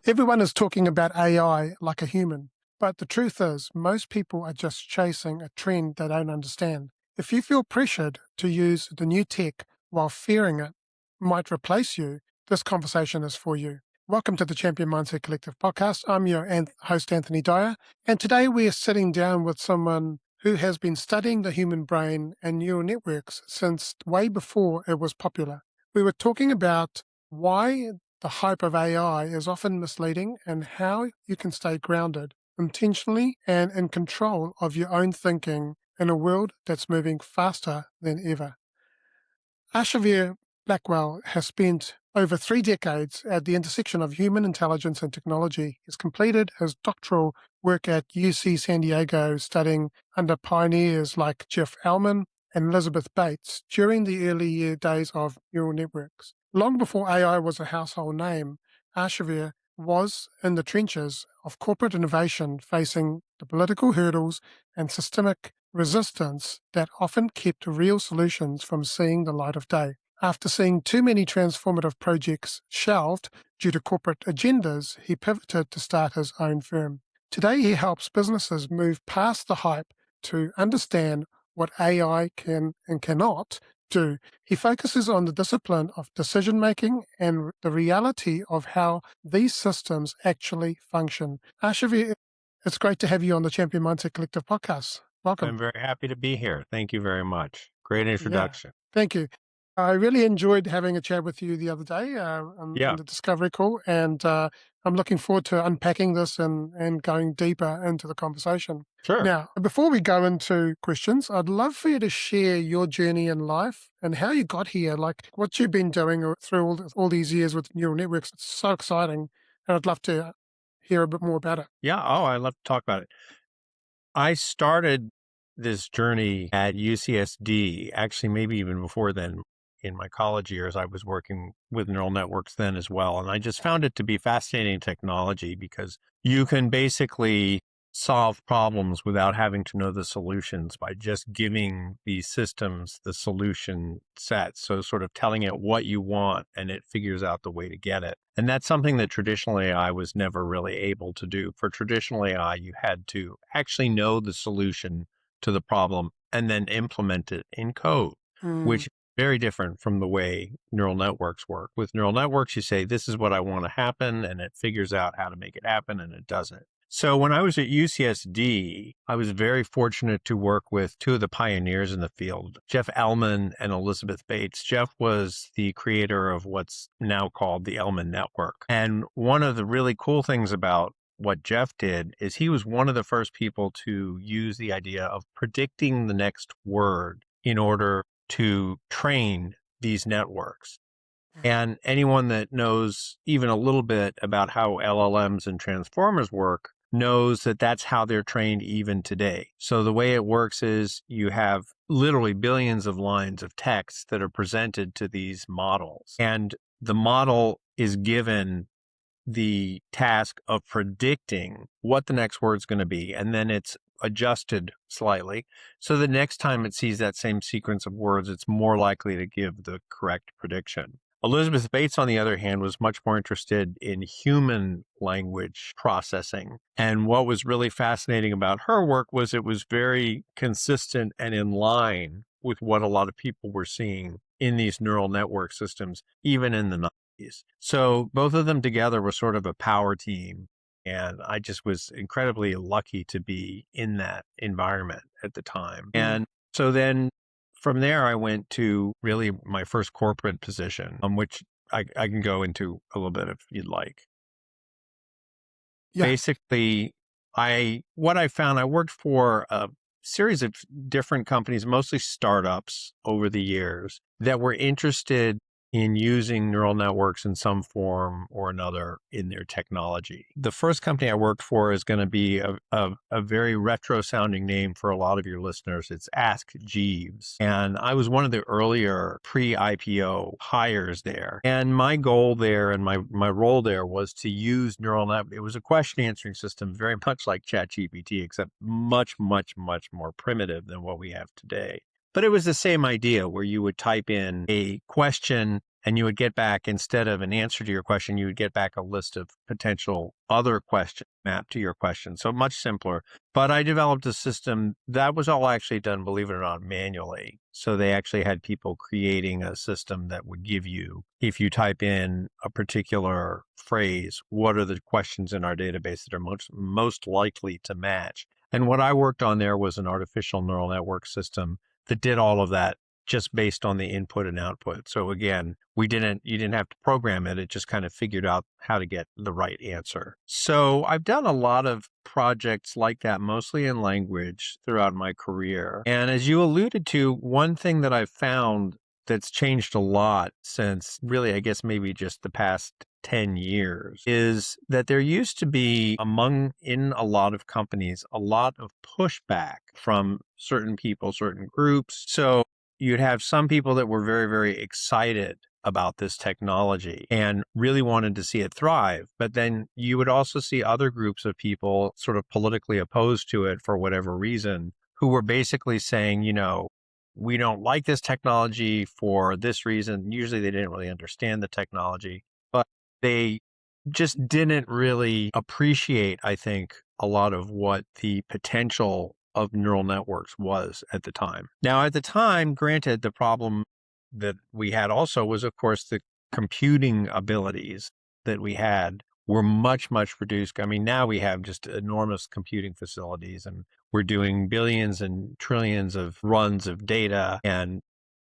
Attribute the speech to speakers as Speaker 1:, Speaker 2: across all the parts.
Speaker 1: Everyone is talking about AI like a human, but the truth is, most people are just chasing a trend they don't understand. If you feel pressured to use the new tech while fearing it might replace you, this conversation is for you. Welcome to the Champion Mindset Collective podcast. I'm your host, Anthony Dahya, and today we are sitting down with someone who has been studying the human brain and neural networks since way before it was popular. We were talking about why the hype of AI is often misleading and how you can stay grounded, intentionally, and in control of your own thinking in a world that's moving faster than ever. Arshavir Blackwell has spent over 3 decades at the intersection of human intelligence and technology. He's completed his doctoral work at UC San Diego, studying under pioneers like Jeff Elman and Elizabeth Bates during the early days of neural networks. Long before AI was a household name, Aashavir was in the trenches of corporate innovation, facing the political hurdles and systemic resistance that often kept real solutions from seeing the light of day. After seeing too many transformative projects shelved due to corporate agendas, he pivoted to start his own firm. Today, he helps businesses move past the hype to understand what AI can and cannot do. He focuses on the discipline of decision-making and the reality of how these systems actually function. Arshavir, it's great to have you on the Champion Mindset Collective podcast. Welcome.
Speaker 2: I'm very happy to be here. Thank you very much. Great introduction.
Speaker 1: Thank you. I really enjoyed having a chat with you the other day on the Discovery call, and I'm looking forward to unpacking this and going deeper into the conversation.
Speaker 2: Sure.
Speaker 1: Now, before we go into questions, I'd love for you to share your journey in life and how you got here, like what you've been doing through all these years with neural networks. It's so exciting, and I'd love to hear a bit more about it.
Speaker 2: Yeah. Oh, I'd love to talk about it. I started this journey at UCSD, actually, maybe even before then. In my college years, I was working with neural networks then as well. And I just found it to be fascinating technology because you can basically solve problems without having to know the solutions by just giving these systems the solution set. So sort of telling it what you want and it figures out the way to get it. And that's something that traditional AI was never really able to do. For traditional AI, you had to actually know the solution to the problem and then implement it in code, which very different from the way neural networks work. With neural networks, you say, this is what I want to happen, and it figures out how to make it happen, and it does it. So when I was at UCSD, I was very fortunate to work with two of the pioneers in the field, Jeff Elman and Elizabeth Bates. Jeff was the creator of what's now called the Elman network. And one of the really cool things about what Jeff did is he was one of the first people to use the idea of predicting the next word in order to train these networks. And anyone that knows even a little bit about how LLMs and transformers work knows that that's how they're trained even today. So the way it works is you have literally billions of lines of text that are presented to these models. And the model is given the task of predicting what the next word's going to be. And then it's adjusted slightly. So the next time it sees that same sequence of words, it's more likely to give the correct prediction. Elizabeth Bates, on the other hand, was much more interested in human language processing. And what was really fascinating about her work was it was very consistent and in line with what a lot of people were seeing in these neural network systems, even in the 90s. So both of them together were sort of a power team. And I just was incredibly lucky to be in that environment at the time. And so then from there, I went to really my first corporate position, which I can go into a little bit if you'd like.
Speaker 1: Yeah.
Speaker 2: Basically, what I found, I worked for a series of different companies, mostly startups over the years that were interested in using neural networks in some form or another in their technology. The first company I worked for is going to be a very retro sounding name for a lot of your listeners. It's Ask Jeeves. And I was one of the earlier pre-IPO hires there. And my goal there and my role there was to use neural network. It was a question answering system, very much like ChatGPT, except much, much, much more primitive than what we have today. But it was the same idea where you would type in a question and you would get back, instead of an answer to your question, you would get back a list of potential other questions mapped to your question. So much simpler. But I developed a system that was all actually done, believe it or not, manually. So they actually had people creating a system that would give you, if you type in a particular phrase, what are the questions in our database that are most likely to match? And what I worked on there was an artificial neural network system that did all of that just based on the input and output. So again, you didn't have to program it. It just kind of figured out how to get the right answer. So I've done a lot of projects like that, mostly in language throughout my career. And as you alluded to, one thing that I've found that's changed a lot since really, I guess maybe just the past 10 years is that there used to be in a lot of companies, a lot of pushback from certain people, certain groups. So you'd have some people that were very, very excited about this technology and really wanted to see it thrive. But then you would also see other groups of people sort of politically opposed to it for whatever reason, who were basically saying, we don't like this technology for this reason. Usually they didn't really understand the technology, but they just didn't really appreciate, I think, a lot of what the potential of neural networks was at the time. Now, at the time, granted, the problem that we had also was, of course, the computing abilities that we had were much, much reduced. I mean, now we have just enormous computing facilities, and we're doing billions and trillions of runs of data and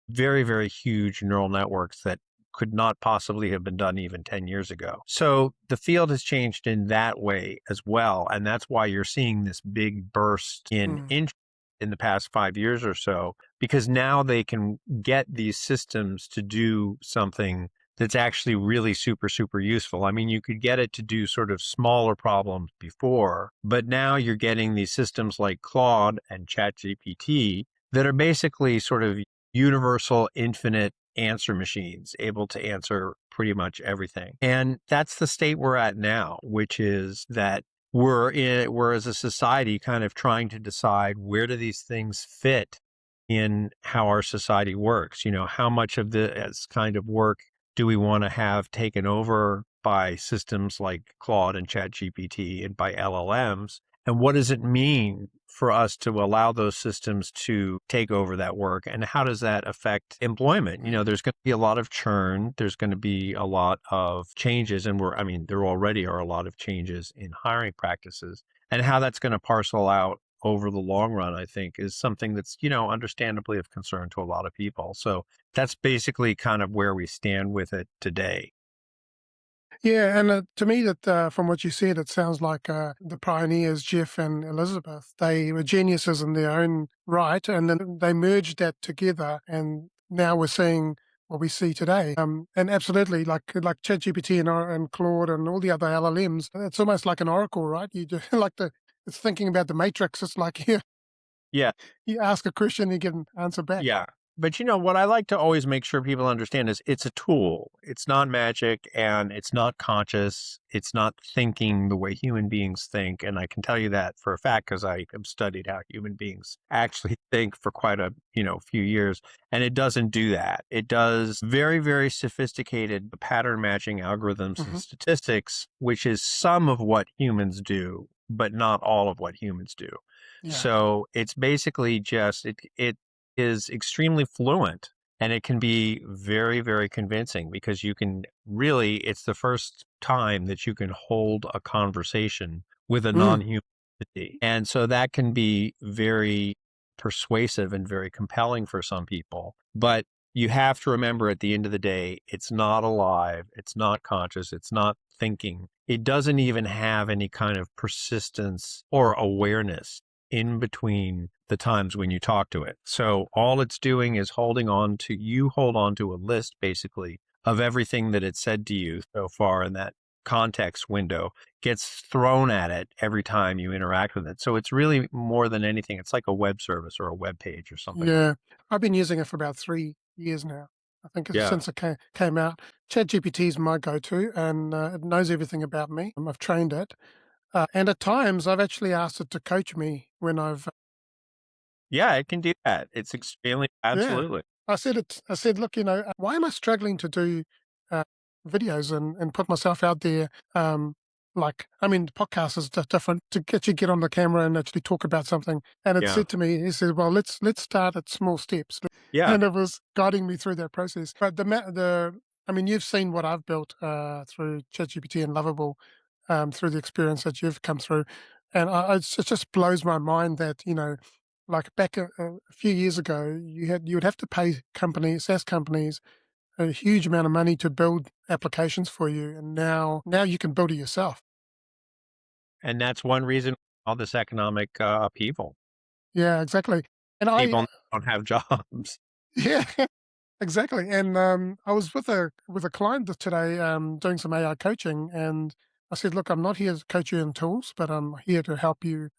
Speaker 2: very, very huge neural networks that could not possibly have been done even 10 years ago. So the field has changed in that way as well. And that's why you're seeing this big burst in interest in the past 5 years or so, because now they can get these systems to do something that's actually really super, super useful. I mean, you could get it to do sort of smaller problems before, but now you're getting these systems like Claude and ChatGPT that are basically sort of universal, infinite answer machines, able to answer pretty much everything. And that's the state we're at now, which is that we're as a society kind of trying to decide, where do these things fit in how our society works? How much of this kind of work do we want to have taken over by systems like Claude and ChatGPT and by LLMs? And what does it mean for us to allow those systems to take over that work? And how does that affect employment? There's going to be a lot of churn. There's going to be a lot of changes. And there already are a lot of changes in hiring practices. And how that's going to parcel out over the long run, I think, is something that's, understandably of concern to a lot of people. So that's basically kind of where we stand with it today.
Speaker 1: Yeah, and to me, that from what you said, it sounds like the pioneers, Jeff and Elizabeth, they were geniuses in their own right, and then they merged that together, and now we're seeing what we see today. And absolutely, like ChatGPT and Claude and all the other LLMs, it's almost like an oracle, right? You do it's thinking about the matrix. It's like
Speaker 2: Yeah.
Speaker 1: you ask a question, you get an answer back.
Speaker 2: Yeah. But what I like to always make sure people understand is it's a tool. It's not magic, and it's not conscious. It's not thinking the way human beings think. And I can tell you that for a fact, because I have studied how human beings actually think for quite a few years. And it doesn't do that. It does very, very sophisticated pattern matching algorithms and statistics, which is some of what humans do, but not all of what humans do.
Speaker 1: Yeah.
Speaker 2: So it's basically just it is extremely fluent, and it can be very, very convincing, because it's the first time that you can hold a conversation with a non-human entity. And so that can be very persuasive and very compelling for some people. But you have to remember, at the end of the day, it's not alive, it's not conscious, it's not thinking. It doesn't even have any kind of persistence or awareness in between the times when you talk to it. So all it's doing is hold on to a list, basically, of everything that it said to you so far in that context window, gets thrown at it every time you interact with it. So it's really, more than anything, it's like a web service or a web page or something.
Speaker 1: Yeah, I've been using it for about 3 years now. I think it's
Speaker 2: Yeah.
Speaker 1: since it came out. ChatGPT is my go-to, and it knows everything about me. I've trained it, and at times I've actually asked it to coach me when I've
Speaker 2: Yeah, it can do that. It's extremely,
Speaker 1: yeah.
Speaker 2: absolutely.
Speaker 1: I said it. I said, look, why am I struggling to do uh, videos and put myself out there? Like, I mean, the podcast is different to get on the camera and actually talk about something. And it
Speaker 2: Yeah.
Speaker 1: said to me, he said, well, let's start at small steps,
Speaker 2: Yeah.
Speaker 1: and it was guiding me through that process. But I mean, you've seen what I've built through ChatGPT and Lovable, through the experience that you've come through, and it just blows my mind that like back a few years ago, you would have to pay SaaS companies, a huge amount of money to build applications for you, and now you can build it yourself.
Speaker 2: And that's one reason all this economic upheaval.
Speaker 1: Yeah, exactly. And
Speaker 2: People don't have jobs.
Speaker 1: yeah, exactly. And I was with a client today, doing some AI coaching, and I said, "Look, I'm not here to coach you in tools, but I'm here to help you,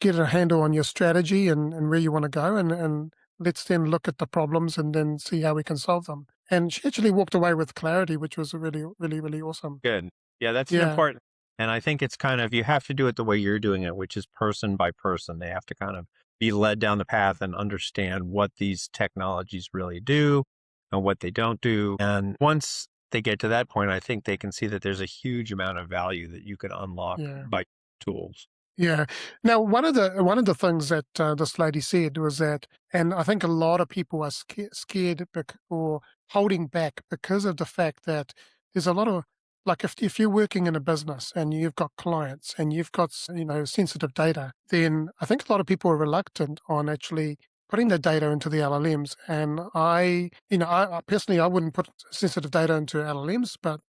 Speaker 1: get a handle on your strategy and where you want to go, and let's then look at the problems and then see how we can solve them." And she actually walked away with clarity, which was really, really, really awesome.
Speaker 2: Good. Yeah, that's an
Speaker 1: Yeah,
Speaker 2: important, and I think it's kind of, you have to do it the way you're doing it, which is person by person. They have to kind of be led down the path and understand what these technologies really do and what they don't do. And once they get to that point, I think they can see that there's a huge amount of value that you can unlock
Speaker 1: yeah.
Speaker 2: by tools.
Speaker 1: Yeah. Now, one of the things that this lady said was that, and I think a lot of people are scared or holding back because of the fact that there's a lot of, like, if you're working in a business and you've got clients and you've got sensitive data, then I think a lot of people are reluctant on actually putting their data into the LLMs. And I personally, I wouldn't put sensitive data into LLMs, but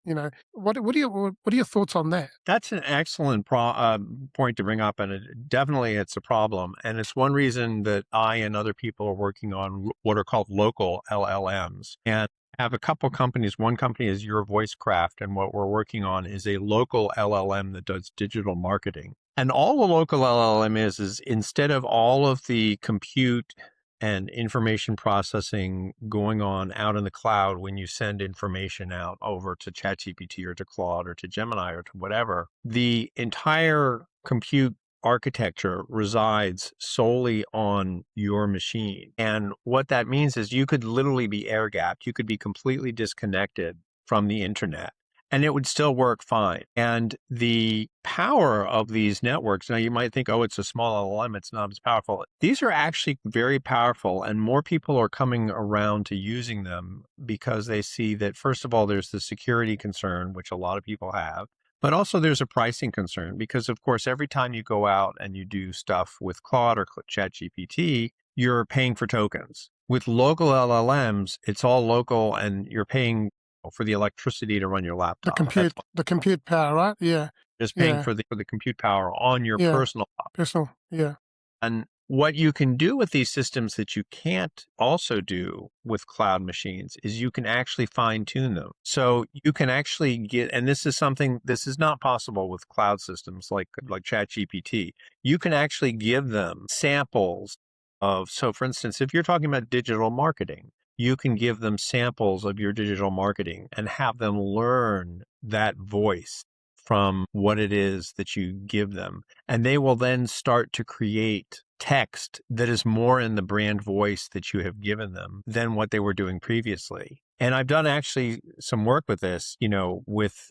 Speaker 1: what are your thoughts on that?
Speaker 2: That's an excellent point to bring up, and definitely it's a problem. And it's one reason that I and other people are working on what are called local LLMs. And I have a couple companies. One company is Your Voice Craft, and what we're working on is a local LLM that does digital marketing. And all the local LLM is instead of all of the compute and information processing going on out in the cloud when you send information out over to ChatGPT or to Claude or to Gemini or to whatever, the entire compute architecture resides solely on your machine. And what that means is you could literally be air gapped. You could be completely disconnected from the internet and it would still work fine. And the power of these networks, now you might think, oh, it's a small LLM, it's not as powerful. These are actually very powerful, and more people are coming around to using them because they see that, first of all, there's the security concern, which a lot of people have. But also there's a pricing concern because, of course, every time you go out and you do stuff with Claude or ChatGPT, you're paying for tokens. With local LLMs, it's all local and you're paying for the electricity to run your
Speaker 1: The
Speaker 2: laptop. That's
Speaker 1: compute the compute power, right? Yeah.
Speaker 2: just paying
Speaker 1: Yeah.
Speaker 2: for the compute power on your
Speaker 1: Yeah.
Speaker 2: personal laptop.
Speaker 1: Personal. Yeah.
Speaker 2: And what you can do with these systems that you can't also do with cloud machines is you can actually fine tune them. So you can actually get, and this is not possible with cloud systems like ChatGPT. You can actually give them samples of, so for instance, if you're talking about digital marketing, you can give them samples of your digital marketing and have them learn that voice from what it is that you give them. And they will then start to create text that is more in the brand voice that you have given them than what they were doing previously. And I've done actually some work with this,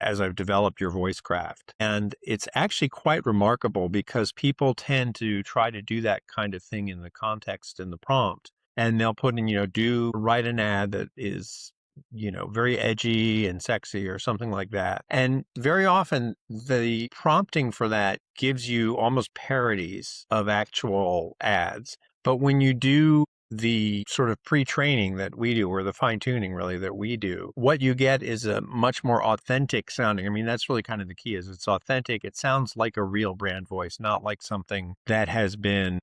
Speaker 2: as I've developed Your Voice Craft. And it's actually quite remarkable because people tend to try to do that kind of thing in the context and the prompt. And they'll put in, write an ad that is very edgy and sexy or something like that. And very often the prompting for that gives you almost parodies of actual ads. But when you do the sort of pre-training that we do, or the fine-tuning really that we do, what you get is a much more authentic sounding. I mean, that's really kind of the key, is it's authentic. It sounds like a real brand voice, not like something that has been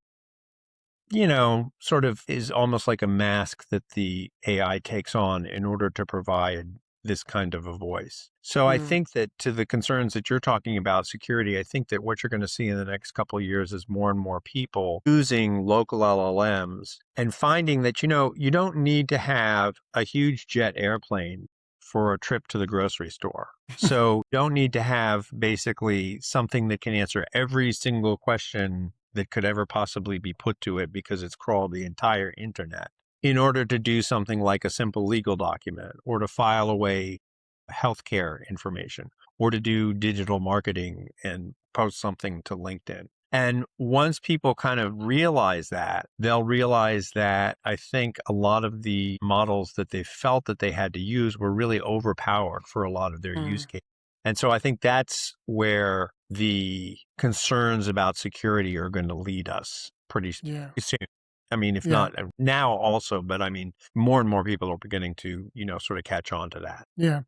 Speaker 2: sort of is almost like a mask that the AI takes on in order to provide this kind of a voice. So I
Speaker 1: Mm.
Speaker 2: think that, to the concerns that you're talking about, security, I think that what you're going to see in the next couple of years is more and more people using local LLMs and finding that, you don't need to have a huge jet airplane for a trip to the grocery store. So you don't need to have basically something that can answer every single question that could ever possibly be put to it because it's crawled the entire internet. in order to do something like a simple legal document or to file away healthcare information or to do digital marketing and post something to LinkedIn. And once people kind of realize that, they'll realize that I think a lot of the models that they felt that they had to use were really overpowered for a lot of their use
Speaker 1: Mm,
Speaker 2: cases. And so I think that's where the concerns about security are going to lead us pretty
Speaker 1: yeah,
Speaker 2: soon. I mean, if
Speaker 1: yeah,
Speaker 2: not now also, but I mean, more and more people are beginning to, sort of catch on to that.
Speaker 1: yeah.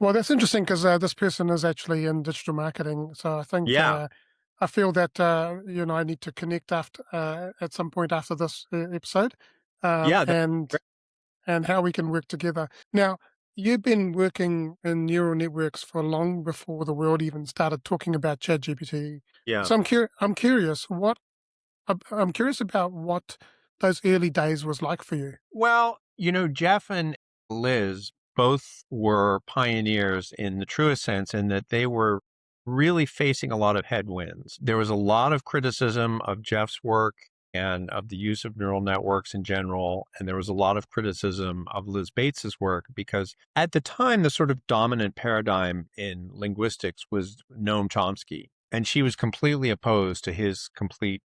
Speaker 1: Well, that's interesting because this person is actually in digital marketing. So I think
Speaker 2: Yeah.
Speaker 1: I feel that you and I need to connect after at some point after this episode,
Speaker 2: Yeah.
Speaker 1: and how we can work together. Now, you've been working in neural networks for long before the world even started talking about ChatGPT.
Speaker 2: Yeah.
Speaker 1: So I'm curious I'm curious about what those early days was like for you.
Speaker 2: Well, Jeff and Liz both were pioneers in the truest sense in that they were really facing a lot of headwinds. There was a lot of criticism of Jeff's work and of the use of neural networks in general. And there was a lot of criticism of Liz Bates's work because at the time, the sort of dominant paradigm in linguistics was Noam Chomsky. And she was completely opposed to his complete,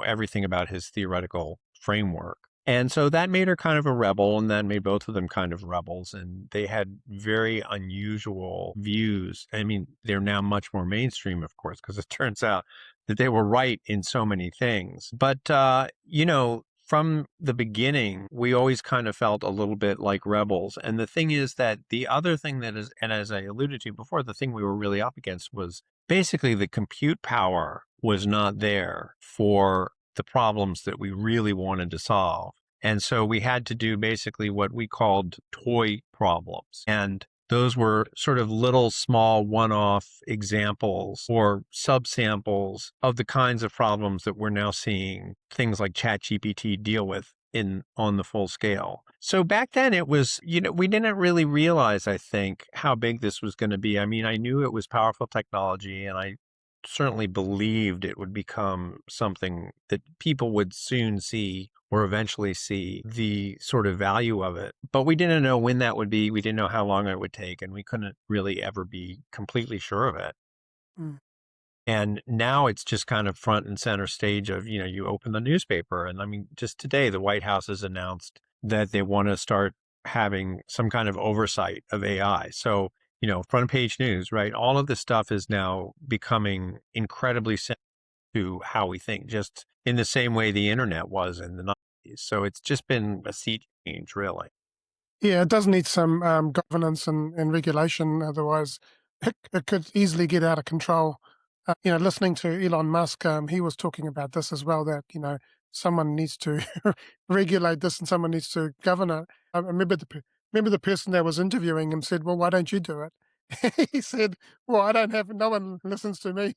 Speaker 2: everything about his theoretical framework. And so that made her kind of a rebel, and that made both of them kind of rebels. And they had very unusual views. I mean, they're now much more mainstream, of course, because it turns out that they were right in so many things. But, from the beginning, we always kind of felt a little bit like rebels. And the thing is that the other thing that is, and as I alluded to before, the thing we were really up against was basically the compute power was not there for the problems that we really wanted to solve. And so we had to do basically what we called toy problems. And those were sort of little small one-off examples or subsamples of the kinds of problems that we're now seeing things like ChatGPT deal with on the full scale. So back then it was, we didn't really realize, I think, how big this was going to be. I mean, I knew it was powerful technology and I certainly believed it would become something that people would soon see or eventually see the sort of value of it. But we didn't know when that would be. We didn't know how long it would take, and we couldn't really ever be completely sure of it.
Speaker 1: Mm.
Speaker 2: And now it's just kind of front and center stage of, you open the newspaper. And I mean, just today, the White House has announced that they want to start having some kind of oversight of AI. So, front page news, right? All of this stuff is now becoming incredibly sensitive to how we think, just in the same way the internet was in the 90s. So it's just been a sea change, really.
Speaker 1: Yeah, it does need some governance and regulation. Otherwise, it could easily get out of control. Listening to Elon Musk, he was talking about this as well. That someone needs to regulate this and someone needs to govern it. I remember the person that was interviewing him said, "Well, why don't you do it?" He said, "Well, I don't have. No one listens to me."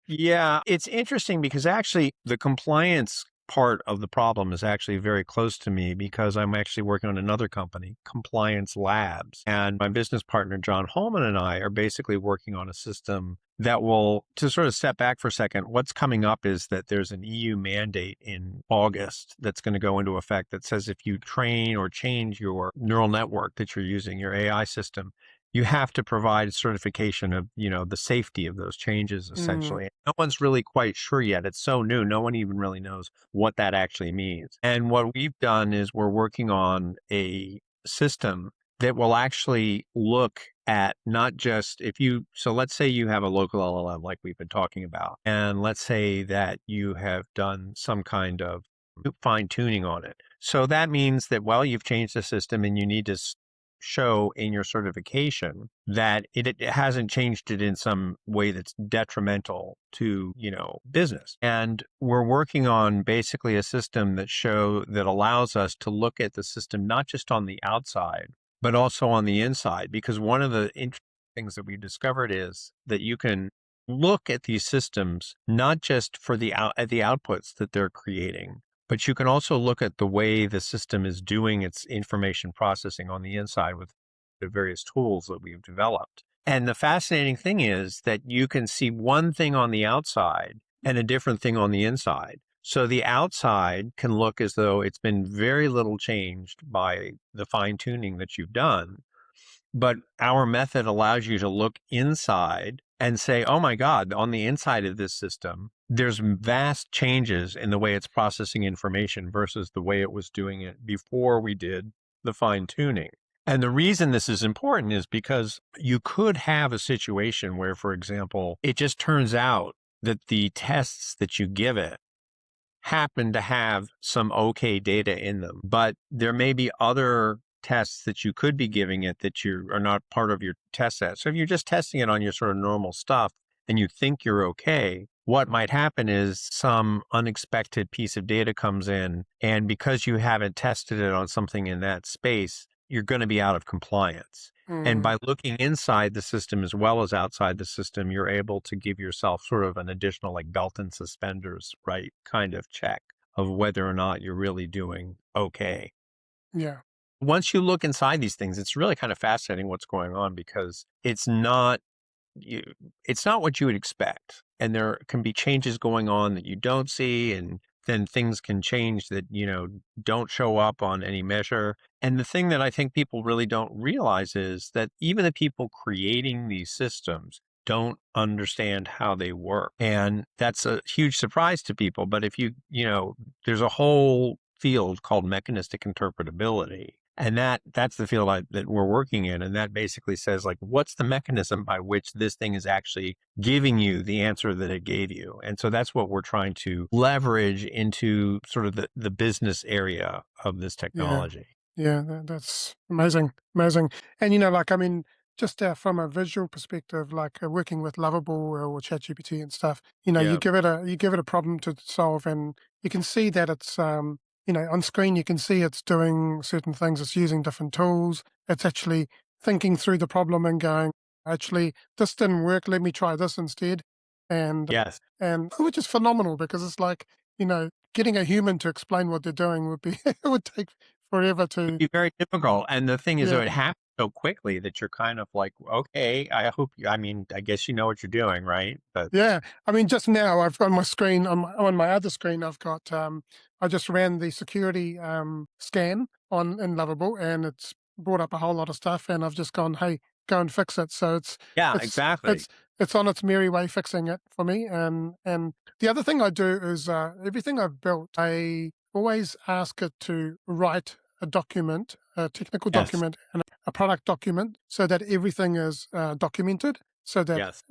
Speaker 2: Yeah, it's interesting because actually the compliance part of the problem is actually very close to me because I'm actually working on another company, Compliance Labs. And my business partner, John Holman, and I are basically working on a system that will, to sort of step back for a second, what's coming up is that there's an EU mandate in August that's going to go into effect that says if you train or change your neural network that you're using, your AI system, you have to provide certification of, the safety of those changes,
Speaker 1: Mm,
Speaker 2: essentially. No one's really quite sure yet. It's so new. No one even really knows what that actually means. And what we've done is we're working on a system that will actually look at not just so let's say you have a local LLM like we've been talking about, and let's say that you have done some kind of fine tuning on it. So that means that, well, you've changed the system and you need to show in your certification that it hasn't changed it in some way that's detrimental to, business. And we're working on basically a system that allows us to look at the system, not just on the outside, but also on the inside. Because one of the interesting things that we discovered is that you can look at these systems, not just for at the outputs that they're creating, but you can also look at the way the system is doing its information processing on the inside with the various tools that we've developed. And the fascinating thing is that you can see one thing on the outside and a different thing on the inside. So the outside can look as though it's been very little changed by the fine tuning that you've done. But our method allows you to look inside and say, oh my God, on the inside of this system, there's vast changes in the way it's processing information versus the way it was doing it before we did the fine tuning. And the reason this is important is because you could have a situation where, for example, it just turns out that the tests that you give it happen to have some okay data in them, but there may be other tests that you could be giving it that you are not part of your test set. So if you're just testing it on your sort of normal stuff and you think you're okay, what might happen is some unexpected piece of data comes in, and because you haven't tested it on something in that space, you're going to be out of compliance. And
Speaker 1: Mm,
Speaker 2: by looking inside the system as well as outside the system, you're able to give yourself sort of an additional like belt and suspenders, right, kind of check of whether or not you're really doing okay.
Speaker 1: yeah,
Speaker 2: Once you look inside these things, it's really kind of fascinating what's going on because you, it's not what you would expect. And there can be changes going on that you don't see. And then things can change that, don't show up on any measure. And the thing that I think people really don't realize is that even the people creating these systems don't understand how they work. And that's a huge surprise to people. But if there's a whole field called mechanistic interpretability. And that's the field that we're working in. And that basically says, like, what's the mechanism by which this thing is actually giving you the answer that it gave you? And so that's what we're trying to leverage into sort of the business area of this
Speaker 1: yeah.
Speaker 2: technology.
Speaker 1: Yeah, that's amazing, amazing. And like I mean, just from a visual perspective, like working with Lovable or ChatGPT and stuff,
Speaker 2: Yeah.
Speaker 1: you give it a problem to solve, and you can see that it's on screen you can see it's doing certain things, it's using different tools, it's actually thinking through the problem and going, actually, this didn't work, let me try this instead, and
Speaker 2: Yes.
Speaker 1: which is phenomenal because it's like getting a human to explain what they're doing would be it would take forever
Speaker 2: It'd
Speaker 1: to.
Speaker 2: be very difficult. And the thing is, though,
Speaker 1: Yeah,
Speaker 2: it happens so quickly that you're kind of like, okay, I mean, I guess you know what you're doing, right? But
Speaker 1: yeah. I mean, just now I've on my screen on my other screen I've got I just ran the security scan on in Lovable, and it's brought up a whole lot of stuff, and I've just gone, hey, go and fix it. So
Speaker 2: yeah,
Speaker 1: it's
Speaker 2: exactly.
Speaker 1: it's it's on its merry way fixing it for me. And the other thing I do is everything I've built, I always ask it to write a document, a technical
Speaker 2: Yes.
Speaker 1: document, and a product document, so that everything is documented, so that
Speaker 2: Yes.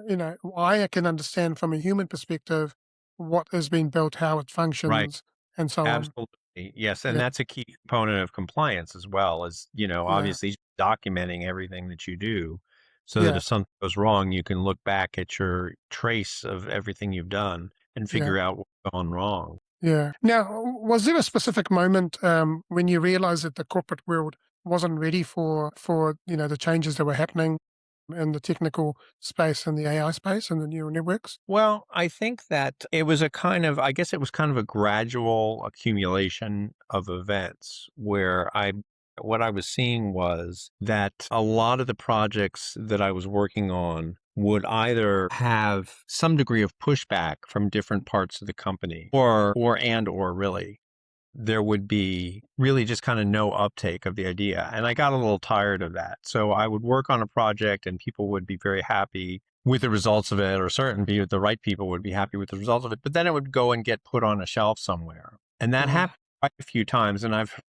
Speaker 1: I can understand from a human perspective what has been built, how it
Speaker 2: Right.
Speaker 1: functions, and so on.
Speaker 2: Absolutely. Yes. And
Speaker 1: Yeah,
Speaker 2: that's a key component of compliance as well as,
Speaker 1: yeah,
Speaker 2: obviously documenting everything that you do so that
Speaker 1: yeah,
Speaker 2: if something goes wrong, you can look back at your trace of everything you've done and
Speaker 1: yeah,
Speaker 2: figure out what's gone wrong.
Speaker 1: yeah. Now, was there a specific moment when you realized that the corporate world wasn't ready for the changes that were happening in the technical space and the AI space and the neural networks?
Speaker 2: Well, I think that it was I guess it was kind of a gradual accumulation of events where what I was seeing was that a lot of the projects that I was working on would either have some degree of pushback from different parts of the company or really there would be really just kind of no uptake of the idea. And I got a little tired of that. So I would work on a project and people would be very happy with the results of it, or the right people would be happy with the results of it. But then it would go and get put on a shelf somewhere. And that
Speaker 1: Uh,
Speaker 2: happened quite a few times. And I've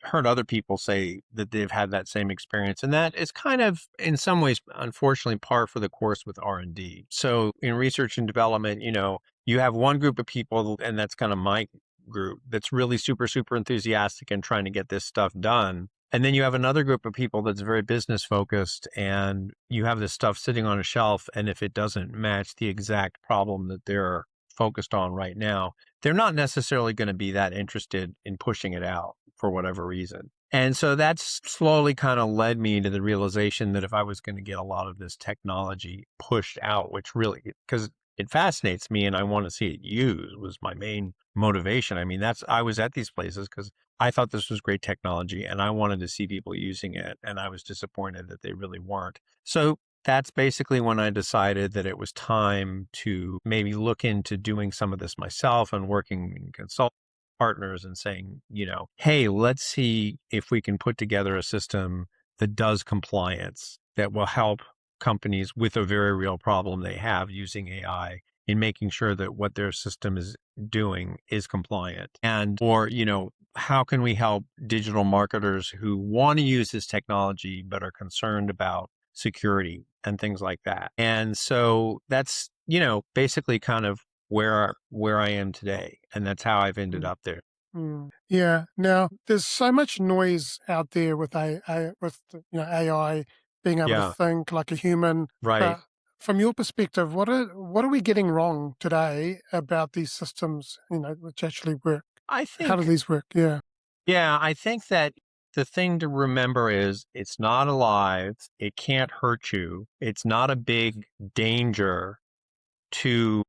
Speaker 2: heard other people say that they've had that same experience. And that is kind of, in some ways, unfortunately, par for the course with R&D. So in research and development, you have one group of people, and that's kind of my group that's really super, super enthusiastic and trying to get this stuff done. And then you have another group of people that's very business focused and you have this stuff sitting on a shelf. And if it doesn't match the exact problem that they're focused on right now, they're not necessarily going to be that interested in pushing it out for whatever reason. And so that's slowly kind of led me to the realization that if I was going to get a lot of this technology pushed out, which really, because it fascinates me and I want to see it used was my main motivation. I mean, I was at these places because I thought this was great technology and I wanted to see people using it. And I was disappointed that they really weren't. So that's basically when I decided that it was time to maybe look into doing some of this myself and working in consult partners and saying, hey, let's see if we can put together a system that does compliance that will help companies with a very real problem they have using AI in making sure that what their system is doing is compliant. And, or, how can we help digital marketers who want to use this technology but are concerned about security and things like that. And so that's, basically kind of where I am today. And that's how I've ended
Speaker 1: Mm.
Speaker 2: up there.
Speaker 1: Yeah. Now, there's so much noise out there with AI being able to
Speaker 2: Yeah,
Speaker 1: think like a human.
Speaker 2: right.
Speaker 1: But from your perspective, what are we getting wrong today about these systems? Which actually work.
Speaker 2: I
Speaker 1: How do
Speaker 2: think,
Speaker 1: these work? Yeah.
Speaker 2: yeah, I think that the thing to remember is it's not alive. It can't hurt you. It's not a big danger to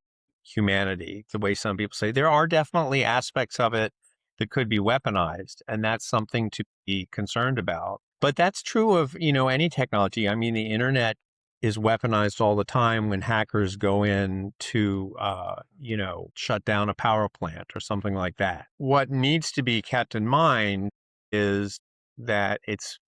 Speaker 2: humanity, the way some people say. There are definitely aspects of it that could be weaponized, and that's something to be concerned about. But that's true of, any technology. I mean, the internet is weaponized all the time when hackers go in to, shut down a power plant or something like that. What needs to be kept in mind is that it's,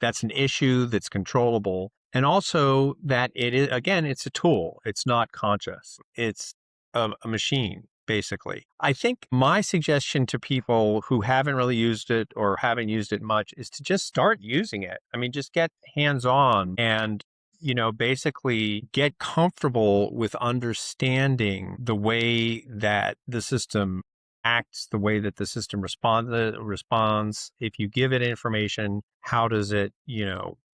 Speaker 2: that's an issue that's controllable. And also that it is, again, it's a tool. It's not conscious. It's a machine, basically. I think my suggestion to people who haven't really used it or haven't used it much is to just start using it. I mean, just get hands on and basically get comfortable with understanding the way that the system acts, the way that the system responds. If you give it information, how does it,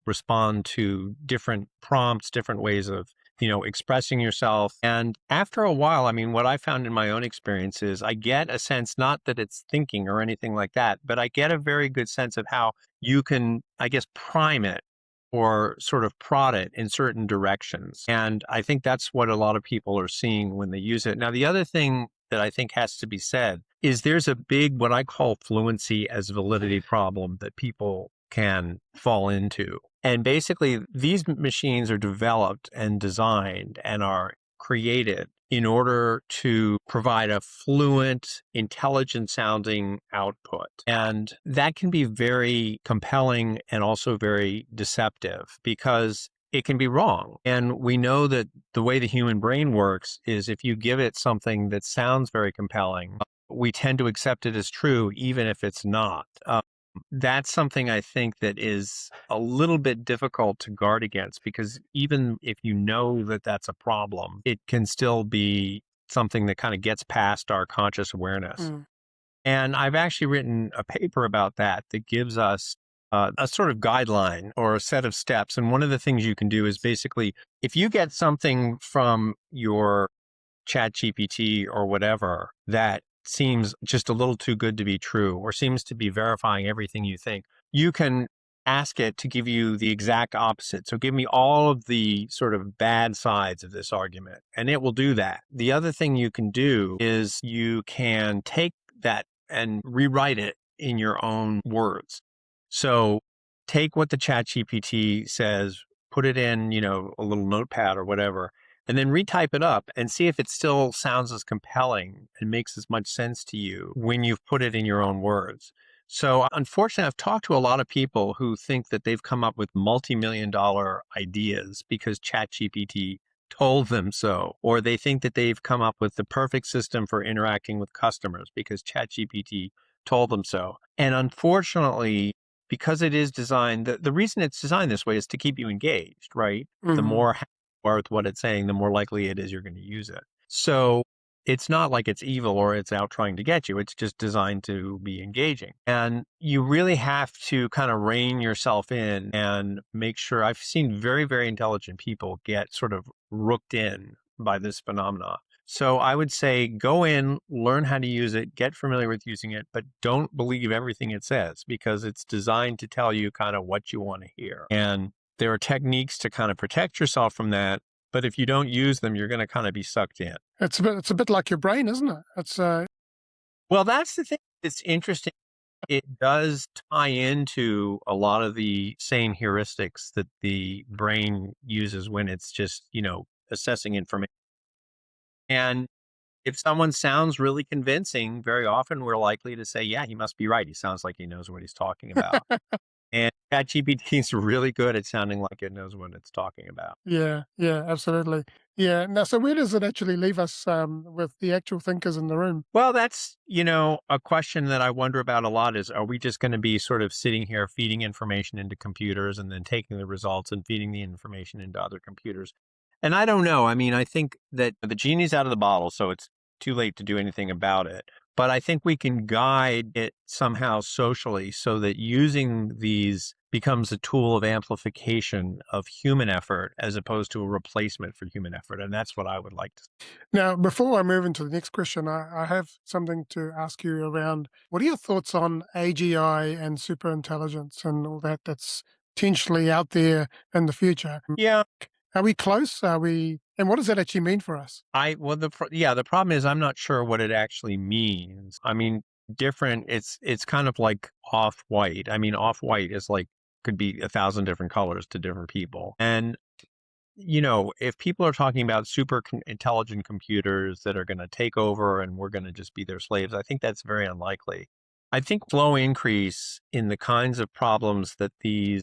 Speaker 2: respond to different prompts, different ways of, expressing yourself. And after a while, I mean, what I found in my own experience is I get a sense, not that it's thinking or anything like that, but I get a very good sense of how you can, I guess, prime it or sort of prod it in certain directions. And I think that's what a lot of people are seeing when they use it. Now, the other thing that I think has to be said is there's a big, what I call fluency as validity problem that people can fall into. And basically, these machines are developed and designed and are created in order to provide a fluent, intelligent sounding output. And that can be very compelling and also very deceptive because it can be wrong. And we know that the way the human brain works is if you give it something that sounds very compelling, we tend to accept it as true, even if it's not. That's something I think that is a little bit difficult to guard against because even if you know that that's a problem, it can still be something that kind of gets past our conscious awareness.
Speaker 1: Mm.
Speaker 2: And I've actually written a paper about that that gives us a sort of guideline or a set of steps. And one of the things you can do is basically, if you get something from your ChatGPT or whatever that seems just a little too good to be true or seems to be verifying everything you think, you can ask it to give you the exact opposite. So give me all of the sort of bad sides of this argument, and it will do that. The other thing you can do is you can take that and rewrite it in your own words. So take what the ChatGPT says, put it in, a little notepad or whatever, and then retype it up and see if it still sounds as compelling and makes as much sense to you when you've put it in your own words. So unfortunately, I've talked to a lot of people who think that they've come up with multi-million-dollar ideas because ChatGPT told them so, or they think that they've come up with the perfect system for interacting with customers because ChatGPT told them so. And unfortunately, because it is designed, the reason it's designed this way is to keep you engaged, right? The
Speaker 1: Mm.
Speaker 2: more with what it's saying, the more likely it is you're going to use it. So it's not like it's evil or it's out trying to get you. It's just designed to be engaging. And you really have to kind of rein yourself in and make sure. I've seen very, very intelligent people get sort of rooked in by this phenomena. So I would say go in, learn how to use it, get familiar with using it, but don't believe everything it says because it's designed to tell you kind of what you want to hear. And there are techniques to kind of protect yourself from that, but if you don't use them, you're going to kind of be sucked in.
Speaker 1: It's a bit like your brain, isn't it? It's
Speaker 2: Well, that's the thing that's interesting. it does tie into a lot of the same heuristics that the brain uses when it's just, assessing information. And if someone sounds really convincing, very often we're likely to say, yeah, he must be right. He sounds like he knows what he's talking about. And ChatGPT is really good at sounding like it knows what it's talking about.
Speaker 1: Yeah, yeah, absolutely. Yeah. Now, so where does it actually leave us with the actual thinkers in the room?
Speaker 2: Well, that's, a question that I wonder about a lot is, are we just going to be sort of sitting here feeding information into computers and then taking the results and feeding the information into other computers? And I don't know. I mean, I think that the genie's out of the bottle, so it's too late to do anything about it. But I think we can guide it somehow socially so that using these becomes a tool of amplification of human effort as opposed to a replacement for human effort. And that's what I would like to.
Speaker 1: Now, before I move into the next question, I have something to ask you around what are your thoughts on AGI and superintelligence and all that that's potentially out there in the future?
Speaker 2: Yeah,
Speaker 1: Are we close? Are we, and what does that actually mean for us?
Speaker 2: well, the problem is I'm not sure what it actually means. I mean, different. It's kind of like off white. I mean, off white is like could be a thousand different colors to different people. And if people are talking about intelligent computers that are going to take over and we're going to just be their slaves, I think that's very unlikely. I think slow increase in the kinds of problems that these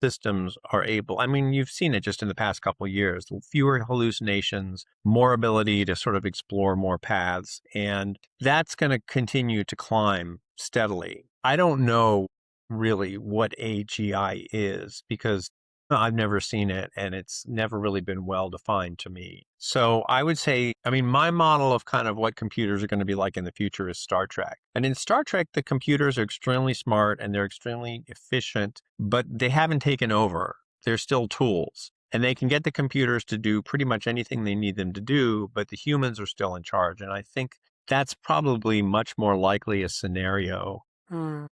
Speaker 2: systems are able. I mean, you've seen it just in the past couple of years, fewer hallucinations, more ability to sort of explore more paths, and that's going to continue to climb steadily. I don't know really what AGI is because I've never seen it and it's never really been well defined to me. So I would say, I mean, my model of kind of what computers are going to be like in the future is Star Trek. And in Star Trek, the computers are extremely smart and they're extremely efficient, but they haven't taken over. They're still tools. And they can get the computers to do pretty much anything they need them to do, but the humans are still in charge. And I think that's probably much more likely a scenario
Speaker 1: Hmm,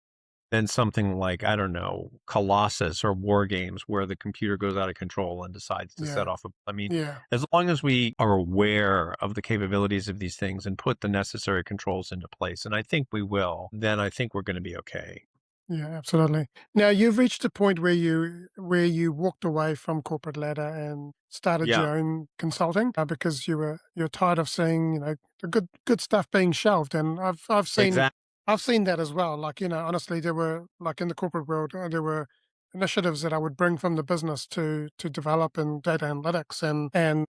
Speaker 2: than something like, I don't know, Colossus or War Games, where the computer goes out of control and decides to set
Speaker 1: yeah,
Speaker 2: off I mean,
Speaker 1: yeah.
Speaker 2: as long as we are aware of the capabilities of these things and put the necessary controls into place, and I think we will, then I think we're going to be okay.
Speaker 1: Yeah, absolutely. Now you've reached a point where you walked away from corporate ladder and started
Speaker 2: Yeah,
Speaker 1: your own consulting because you're tired of seeing the good stuff being shelved, and
Speaker 2: exactly.
Speaker 1: I've seen that as well. Like honestly, there were like in the corporate world there were initiatives that I would bring from the business to develop in data analytics and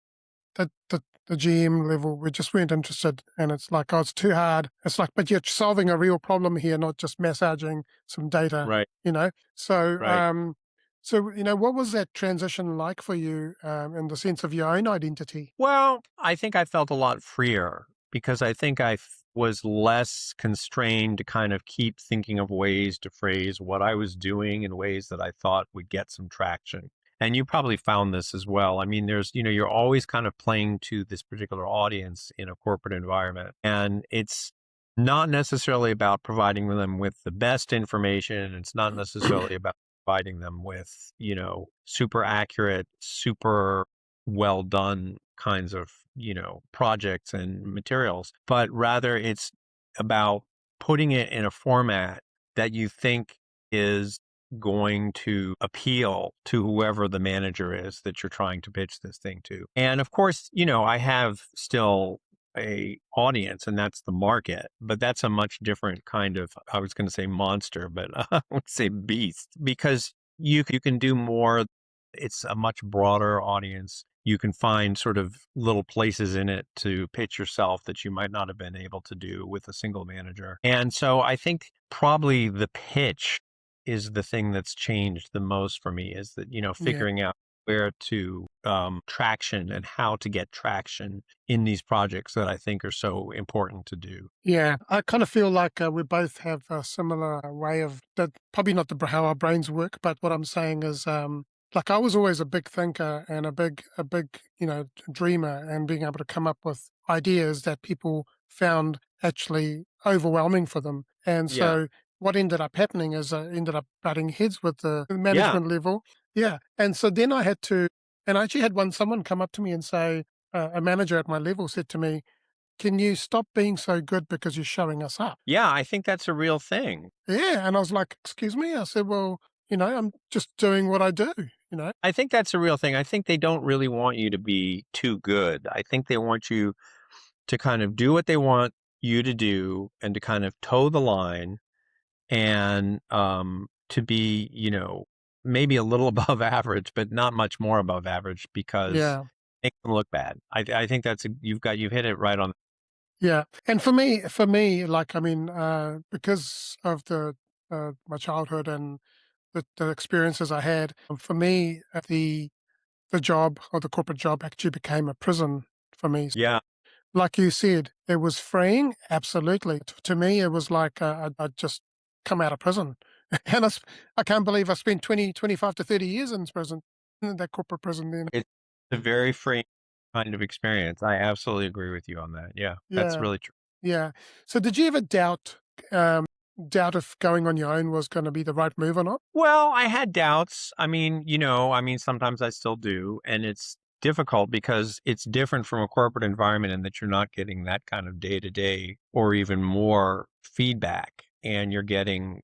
Speaker 1: the GM level, we just weren't interested. And it's like, oh, it's too hard. It's like, but you're solving a real problem here, not just massaging some data,
Speaker 2: Right,
Speaker 1: you know? So,
Speaker 2: right.
Speaker 1: what was that transition like for you in the sense of your own identity?
Speaker 2: Well, I think I felt a lot freer because I think was less constrained to kind of keep thinking of ways to phrase what I was doing in ways that I thought would get some traction. And you probably found this as well. I mean, you're always kind of playing to this particular audience in a corporate environment. And it's not necessarily about providing them with the best information. It's not necessarily about providing them with, super accurate, super well done kinds of, projects and materials, but rather it's about putting it in a format that you think is going to appeal to whoever the manager is that you're trying to pitch this thing to. And of course, I have still a audience and that's the market, but that's a much different kind of, I was going to say monster, but I would say beast because you can do more. It's a much broader audience. You can find sort of little places in it to pitch yourself that you might not have been able to do with a single manager. And so I think probably the pitch is the thing that's changed the most for me is that,
Speaker 1: Yeah.
Speaker 2: figuring out where to traction and how to get traction in these projects that I think are so important to do.
Speaker 1: Yeah, I kind of feel like we both have a similar way of that. Probably not how our brains work, but what I'm saying is, like I was always a big thinker and a big, dreamer, and being able to come up with ideas that people found actually overwhelming for them. And
Speaker 2: Yeah.
Speaker 1: so, what ended up happening is I ended up butting heads with the
Speaker 2: Yeah.
Speaker 1: management level. Yeah, and so then I had to, and I actually had someone come up to me and say, a manager at my level said to me, can you stop being so good because you're showing us up?
Speaker 2: Yeah, I think that's a real thing.
Speaker 1: Yeah, and I was like, "Excuse me?" I said, "Well, I'm just doing what I do," you know?
Speaker 2: I think that's a real thing. I think they don't really want you to be too good. I think they want you to kind of do what they want you to do and to kind of toe the line and to be, maybe a little above average, but not much more above average because
Speaker 1: Yeah,
Speaker 2: it can look bad. I think you've hit it right on.
Speaker 1: yeah, and for me, like, I mean, because of my childhood and the experiences I had, for me, the job or the corporate job actually became a prison for me.
Speaker 2: Yeah,
Speaker 1: Like you said, it was freeing, absolutely. To me, it was like, I'd just come out of prison. And I can't believe I spent 25 to 30 years in prison, in that corporate prison then.
Speaker 2: it's a very free kind of experience. I absolutely agree with you on that. Yeah, that's
Speaker 1: Yeah,
Speaker 2: really true.
Speaker 1: yeah. So did you ever um, doubt if going on your own was gonna be the right move or not?
Speaker 2: Well, I had doubts. Sometimes I still do. And it's difficult because it's different from a corporate environment in that you're not getting that kind of day to day or even more feedback. And you're getting,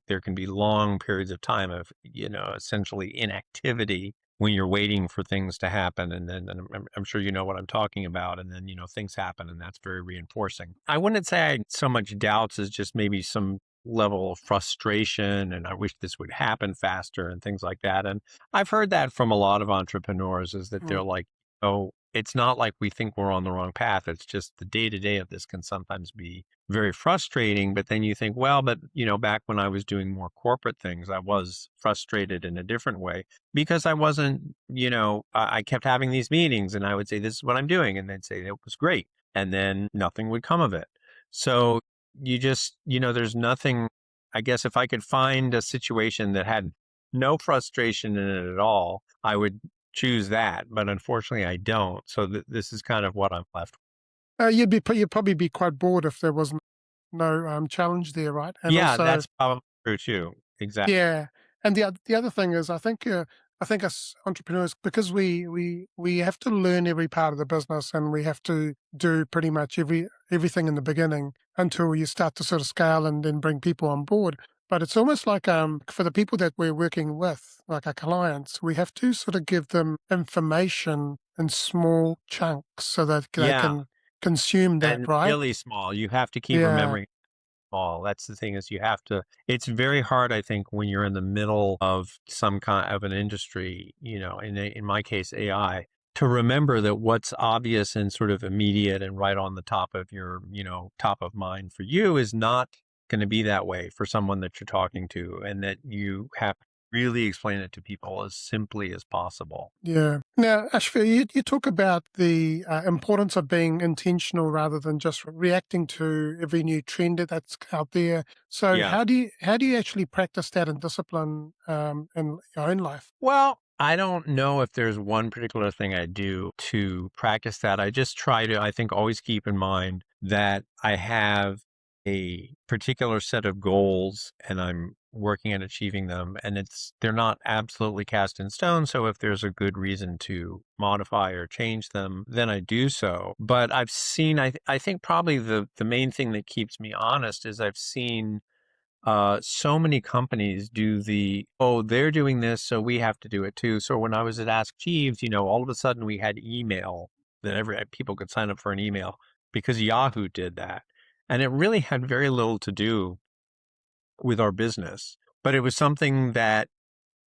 Speaker 2: there can be long periods of time of, essentially inactivity when you're waiting for things to happen. And then and I'm sure you know what I'm talking about. And then, things happen and that's very reinforcing. I wouldn't say I had so much doubts as just maybe some level of frustration and I wish this would happen faster and things like that. And I've heard that from a lot of entrepreneurs is that
Speaker 1: Mm,
Speaker 2: they're like, oh, it's not like we think we're on the wrong path. It's just the day to day of this can sometimes be very frustrating. But then you think, well, but back when I was doing more corporate things, I was frustrated in a different way because I wasn't, I kept having these meetings and I would say, this is what I'm doing. And they'd say it was great. And then nothing would come of it. So you just, there's nothing. I guess if I could find a situation that had no frustration in it at all, I would choose that. But unfortunately, I don't. So this is kind of what I'm left with.
Speaker 1: you'd probably be quite bored if there was no, challenge there, right? And
Speaker 2: Yeah,
Speaker 1: also
Speaker 2: that's probably true too. Exactly.
Speaker 1: yeah, and the other thing is, I think as entrepreneurs, because we have to learn every part of the business, and we have to do pretty much everything in the beginning until you start to sort of scale and then bring people on board. But it's almost like for the people that we're working with, like our clients, we have to sort of give them information in small chunks so that they
Speaker 2: Yeah.
Speaker 1: can consume that,
Speaker 2: And
Speaker 1: right?
Speaker 2: really small. You have to keep
Speaker 1: Yeah,
Speaker 2: remembering small. That's the thing is you have to it's very hard, I think, when you're in the middle of some kind of an industry, in my case, AI, to remember that what's obvious and sort of immediate and right on the top of your, top of mind for you is not going to be that way for someone that you're talking to, and that you have to really explain it to people as simply as possible.
Speaker 1: yeah. Now, Ashvir, you talk about the importance of being intentional rather than just reacting to every new trend that's out there. So,
Speaker 2: Yeah.
Speaker 1: how do you actually practice that in discipline in your own life?
Speaker 2: Well, I don't know if there's one particular thing I do to practice that. I just try to, I think, always keep in mind that I have a particular set of goals and I'm working at achieving them. And they're not absolutely cast in stone. So if there's a good reason to modify or change them, then I do so. But I've seen, I think probably the main thing that keeps me honest is I've seen so many companies do oh, they're doing this, so we have to do it too. So when I was at Ask Jeeves, all of a sudden we had email that people could sign up for an email because Yahoo did that. And it really had very little to do with our business, but it was something that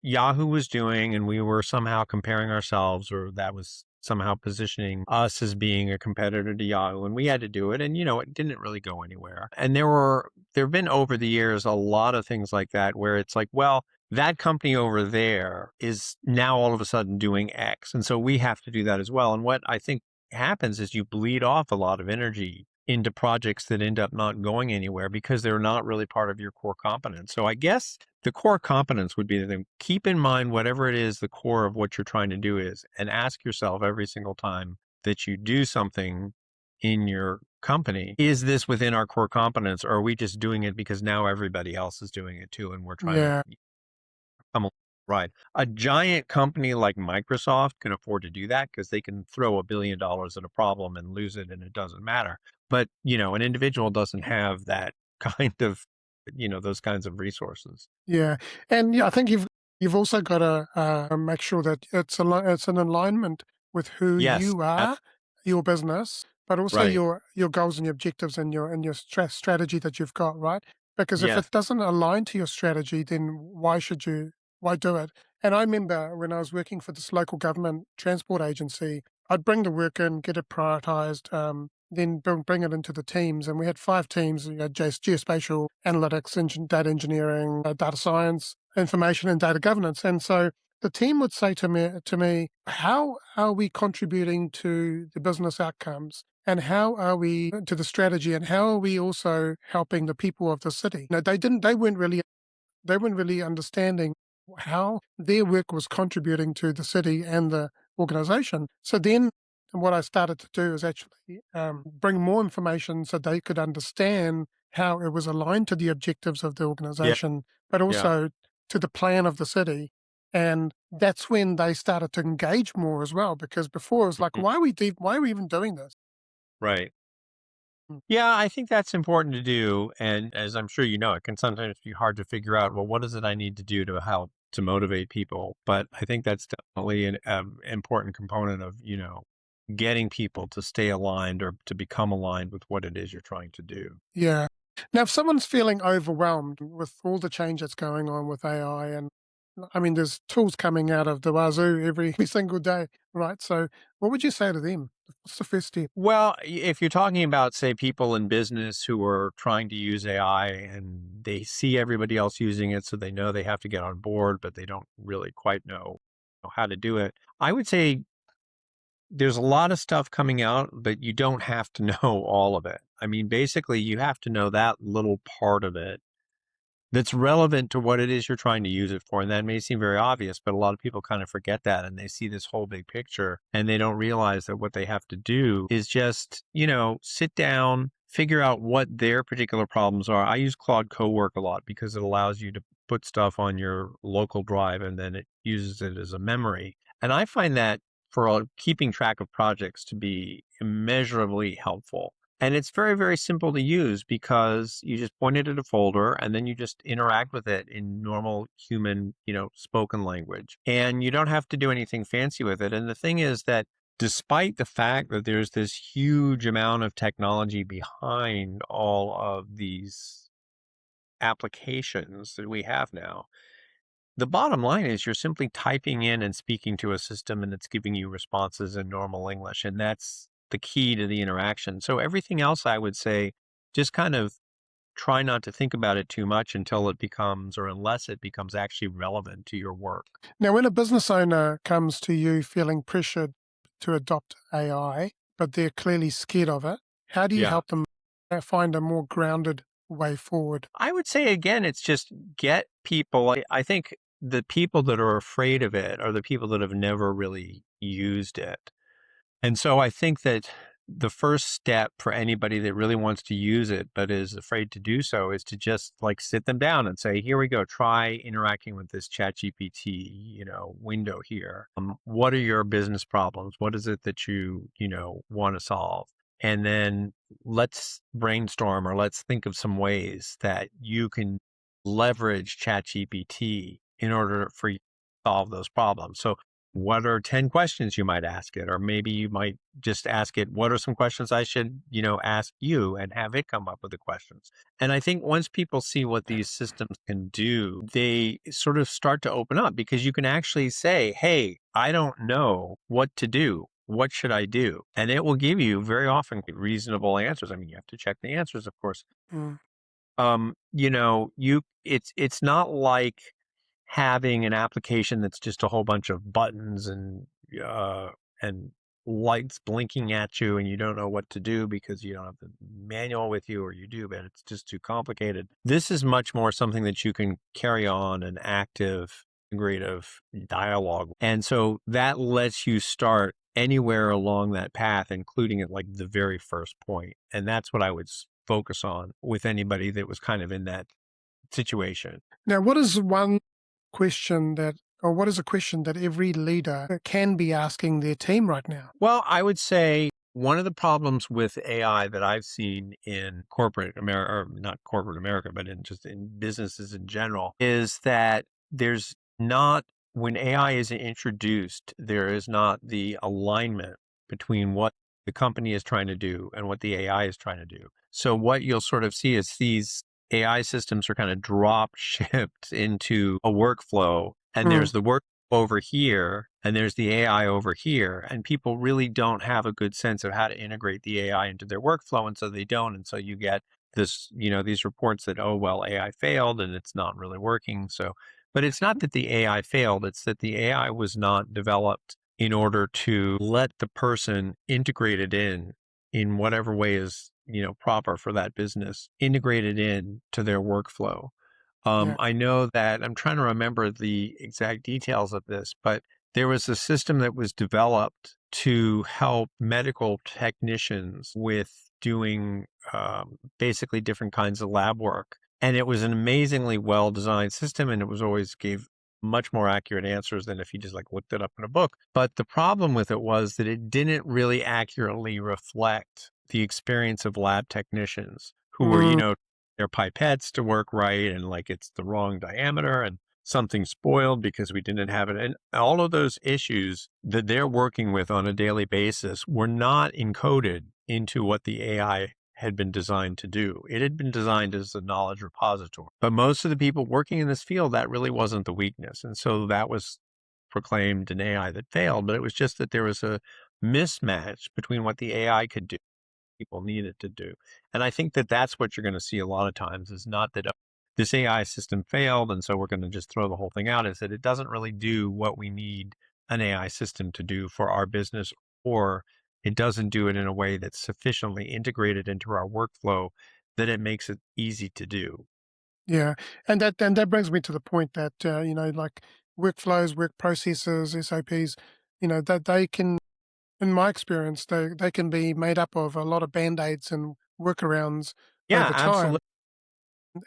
Speaker 2: Yahoo was doing, and we were somehow comparing ourselves, or that was somehow positioning us as being a competitor to Yahoo, and we had to do it. And, it didn't really go anywhere. And there have been over the years a lot of things like that where it's like, well, that company over there is now all of a sudden doing X. And so we have to do that as well. And what I think happens is you bleed off a lot of energy into projects that end up not going anywhere because they're not really part of your core competence. So I guess the core competence would be to keep in mind whatever it is the core of what you're trying to do is, and ask yourself every single time that you do something in your company, is this within our core competence, or are we just doing it because now everybody else is doing it too and we're trying to
Speaker 1: Yeah,
Speaker 2: come along? Right. A giant company like Microsoft can afford to do that because they can throw $1 billion at a problem and lose it and it doesn't matter. But, an individual doesn't have that kind of, those kinds of resources.
Speaker 1: Yeah, and yeah, I think you've also got to make sure that it's in alignment with who
Speaker 2: Yes.
Speaker 1: you are, your business, but also
Speaker 2: Right.
Speaker 1: your goals and your objectives and your strategy that you've got, right? Because if
Speaker 2: Yes.
Speaker 1: it doesn't align to your strategy, then why do it? And I remember when I was working for this local government transport agency, I'd bring the work in, get it prioritized, then bring it into the teams. And we had 5 teams, geospatial analytics, data engineering, data science, information and data governance. And so the team would say to me, how are we contributing to the business outcomes? And how are we to the strategy? And how are we also helping the people of the city? No, they weren't really understanding how their work was contributing to the city and the organization. So then what I started to do is actually bring more information so they could understand how it was aligned to the objectives of the
Speaker 2: Yeah.
Speaker 1: organization, but
Speaker 2: Yeah.
Speaker 1: also to the plan of the city. And that's when they started to engage more as well, because before it was like,
Speaker 2: Mhm.
Speaker 1: why are we even doing this?
Speaker 2: Right.
Speaker 1: Mm.
Speaker 2: Yeah, I think that's important to do. And as I'm sure you know, it can sometimes be hard to figure out, well, what is it I need to do to help to motivate people? But I think that's definitely an important component of, getting people to stay aligned or to become aligned with what it is you're trying to do.
Speaker 1: Yeah. Now, if someone's feeling overwhelmed with all the change that's going on with AI, and I mean, there's tools coming out of the wazoo every single day, right? So, what would you say to them? What's the first step?
Speaker 2: Well, if you're talking about, say, people in business who are trying to use AI and they see everybody else using it, so they know they have to get on board, but they don't really quite know how to do it. I would say there's a lot of stuff coming out, but you don't have to know all of it. I mean, basically, you have to know that little part of it that's relevant to what it is you're trying to use it for. And that may seem very obvious, but a lot of people kind of forget that and they see this whole big picture and they don't realize that what they have to do is just, sit down, figure out what their particular problems are. I use Claude Cowork a lot because it allows you to put stuff on your local drive and then it uses it as a memory. And I find that for keeping track of projects to be immeasurably helpful. And it's very, very simple to use because you just point it at a folder and then you just interact with it in normal human, spoken language. And you don't have to do anything fancy with it. And the thing is that despite the fact that there's this huge amount of technology behind all of these applications that we have now, the bottom line is you're simply typing in and speaking to a system and it's giving you responses in normal English. And that's the key to the interaction. So everything else, I would say, just kind of try not to think about it too much until it becomes, or unless it becomes actually relevant to your work.
Speaker 1: Now, when a business owner comes to you feeling pressured to adopt AI, but they're clearly scared of it, how do you
Speaker 2: Yeah.
Speaker 1: help them find a more grounded way forward?
Speaker 2: I would say again, it's just get people. I think the people that are afraid of it are the people that have never really used it. And so I think that the first step for anybody that really wants to use it but is afraid to do so is to just like sit them down and say, here we go, try interacting with this ChatGPT, window here. What are your business problems? What is it that you want to solve? And then let's brainstorm or let's think of some ways that you can leverage ChatGPT in order for you to solve those problems. So what are 10 questions you might ask it? Or maybe you might just ask it, what are some questions I should, ask you and have it come up with the questions. And I think once people see what these systems can do, they sort of start to open up because you can actually say, hey, I don't know what to do. What should I do? And it will give you very often reasonable answers. I mean, you have to check the answers, of course.
Speaker 1: Mm.
Speaker 2: It's not like having an application that's just a whole bunch of buttons uh and lights blinking at you and you don't know what to do because you don't have the manual with you, or you do, but it's just too complicated. This is much more something that you can carry on an active, integrative dialogue. And so that lets you start anywhere along that path, including at like the very first point. And that's what I would focus on with anybody that was kind of in that situation.
Speaker 1: Now, what is one question that Or what is a question that every leader can be asking their team right now?
Speaker 2: Well, I would say one of the problems with AI that I've seen in corporate America, or not corporate America, but in just in businesses in general, is that there's not, when AI is introduced, there is not the alignment between what the company is trying to do and what the AI is trying to do. So what you'll sort of see is these AI systems are kind of drop shipped into a workflow, and
Speaker 1: Mm,
Speaker 2: there's the work over here and there's the AI over here. And people really don't have a good sense of how to integrate the AI into their workflow. And so they don't. And so you get this, these reports that, oh, well, AI failed and it's not really working. So, but it's not that the AI failed, it's that the AI was not developed in order to let the person integrate it in whatever way is, proper for that business, integrate it in to their workflow.
Speaker 1: yeah,
Speaker 2: I know that I'm trying to remember the exact details of this, but there was a system that was developed to help medical technicians with doing basically different kinds of lab work. And it was an amazingly well designed system, and it was always gave much more accurate answers than if you just like looked it up in a book. But the problem with it was that it didn't really accurately reflect the experience of lab technicians who were,
Speaker 1: mm,
Speaker 2: their pipettes to work right, and like it's the wrong diameter and something spoiled because we didn't have it. And all of those issues that they're working with on a daily basis were not encoded into what the AI had been designed to do. It had been designed as a knowledge repository. But most of the people working in this field, that really wasn't the weakness. And so that was proclaimed an AI that failed, but it was just that there was a mismatch between what the AI could do people need it to do. And I think that that's what you're going to see a lot of times is not that this AI system failed and so we're going to just throw the whole thing out, is that it doesn't really do what we need an AI system to do for our business, or it doesn't do it in a way that's sufficiently integrated into our workflow that it makes it easy to do.
Speaker 1: yeah. And that brings me to the point that, like workflows, work processes, SOPs, that they can, in my experience, they can be made up of a lot of band-aids and workarounds
Speaker 2: Yeah,
Speaker 1: over time.
Speaker 2: absolutely.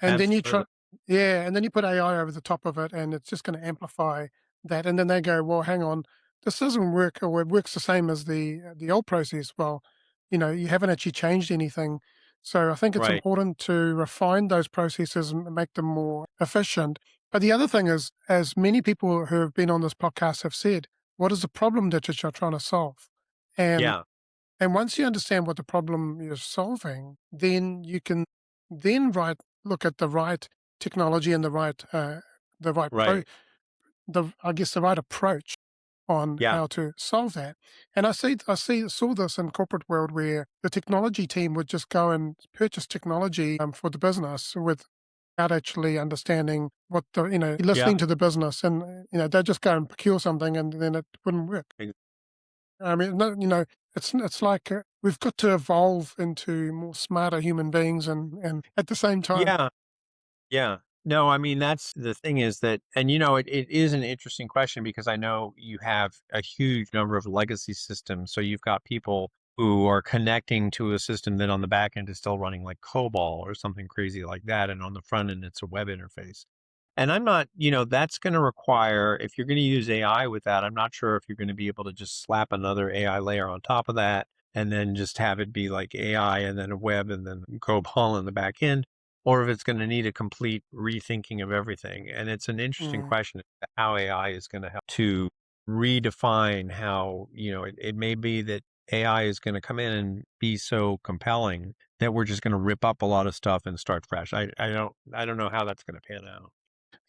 Speaker 1: And then you try
Speaker 2: Absolutely.
Speaker 1: yeah, and then you put AI over the top of it, and it's just gonna amplify that, and then they go, "Well, hang on, this doesn't work, or it works the same as the old process." Well, you haven't actually changed anything. So I think it's
Speaker 2: Right.
Speaker 1: important to refine those processes and make them more efficient. But the other thing is, as many people who have been on this podcast have said, what is the problem that you're trying to solve? And
Speaker 2: Yeah.
Speaker 1: and once you understand what the problem you're solving, then you can then look at the right technology and the right pro
Speaker 2: Right.
Speaker 1: the I guess the right approach on
Speaker 2: Yeah.
Speaker 1: how to solve that. And saw this in corporate world where the technology team would just go and purchase technology for the business without actually understanding what
Speaker 2: Yeah.
Speaker 1: listening to the business, and they'd just go and procure something and then it wouldn't work.
Speaker 2: ex-
Speaker 1: I mean, no, it's like we've got to evolve into more smarter human beings, and at the same time,
Speaker 2: Yeah. Yeah. No, I mean, that's the thing is that, and it is an interesting question because I know you have a huge number of legacy systems. So you've got people who are connecting to a system that on the back end is still running like COBOL or something crazy like that. And on the front end, it's a web interface. And I'm not, that's going to require, if you're going to use AI with that, I'm not sure if you're going to be able to just slap another AI layer on top of that and then just have it be like AI and then a web and then COBOL in the back end, or if it's going to need a complete rethinking of everything. And it's an interesting
Speaker 1: mm,
Speaker 2: question how AI is going to help to redefine how, it may be that AI is going to come in and be so compelling that we're just going to rip up a lot of stuff and start fresh. I don't know how that's going to pan out.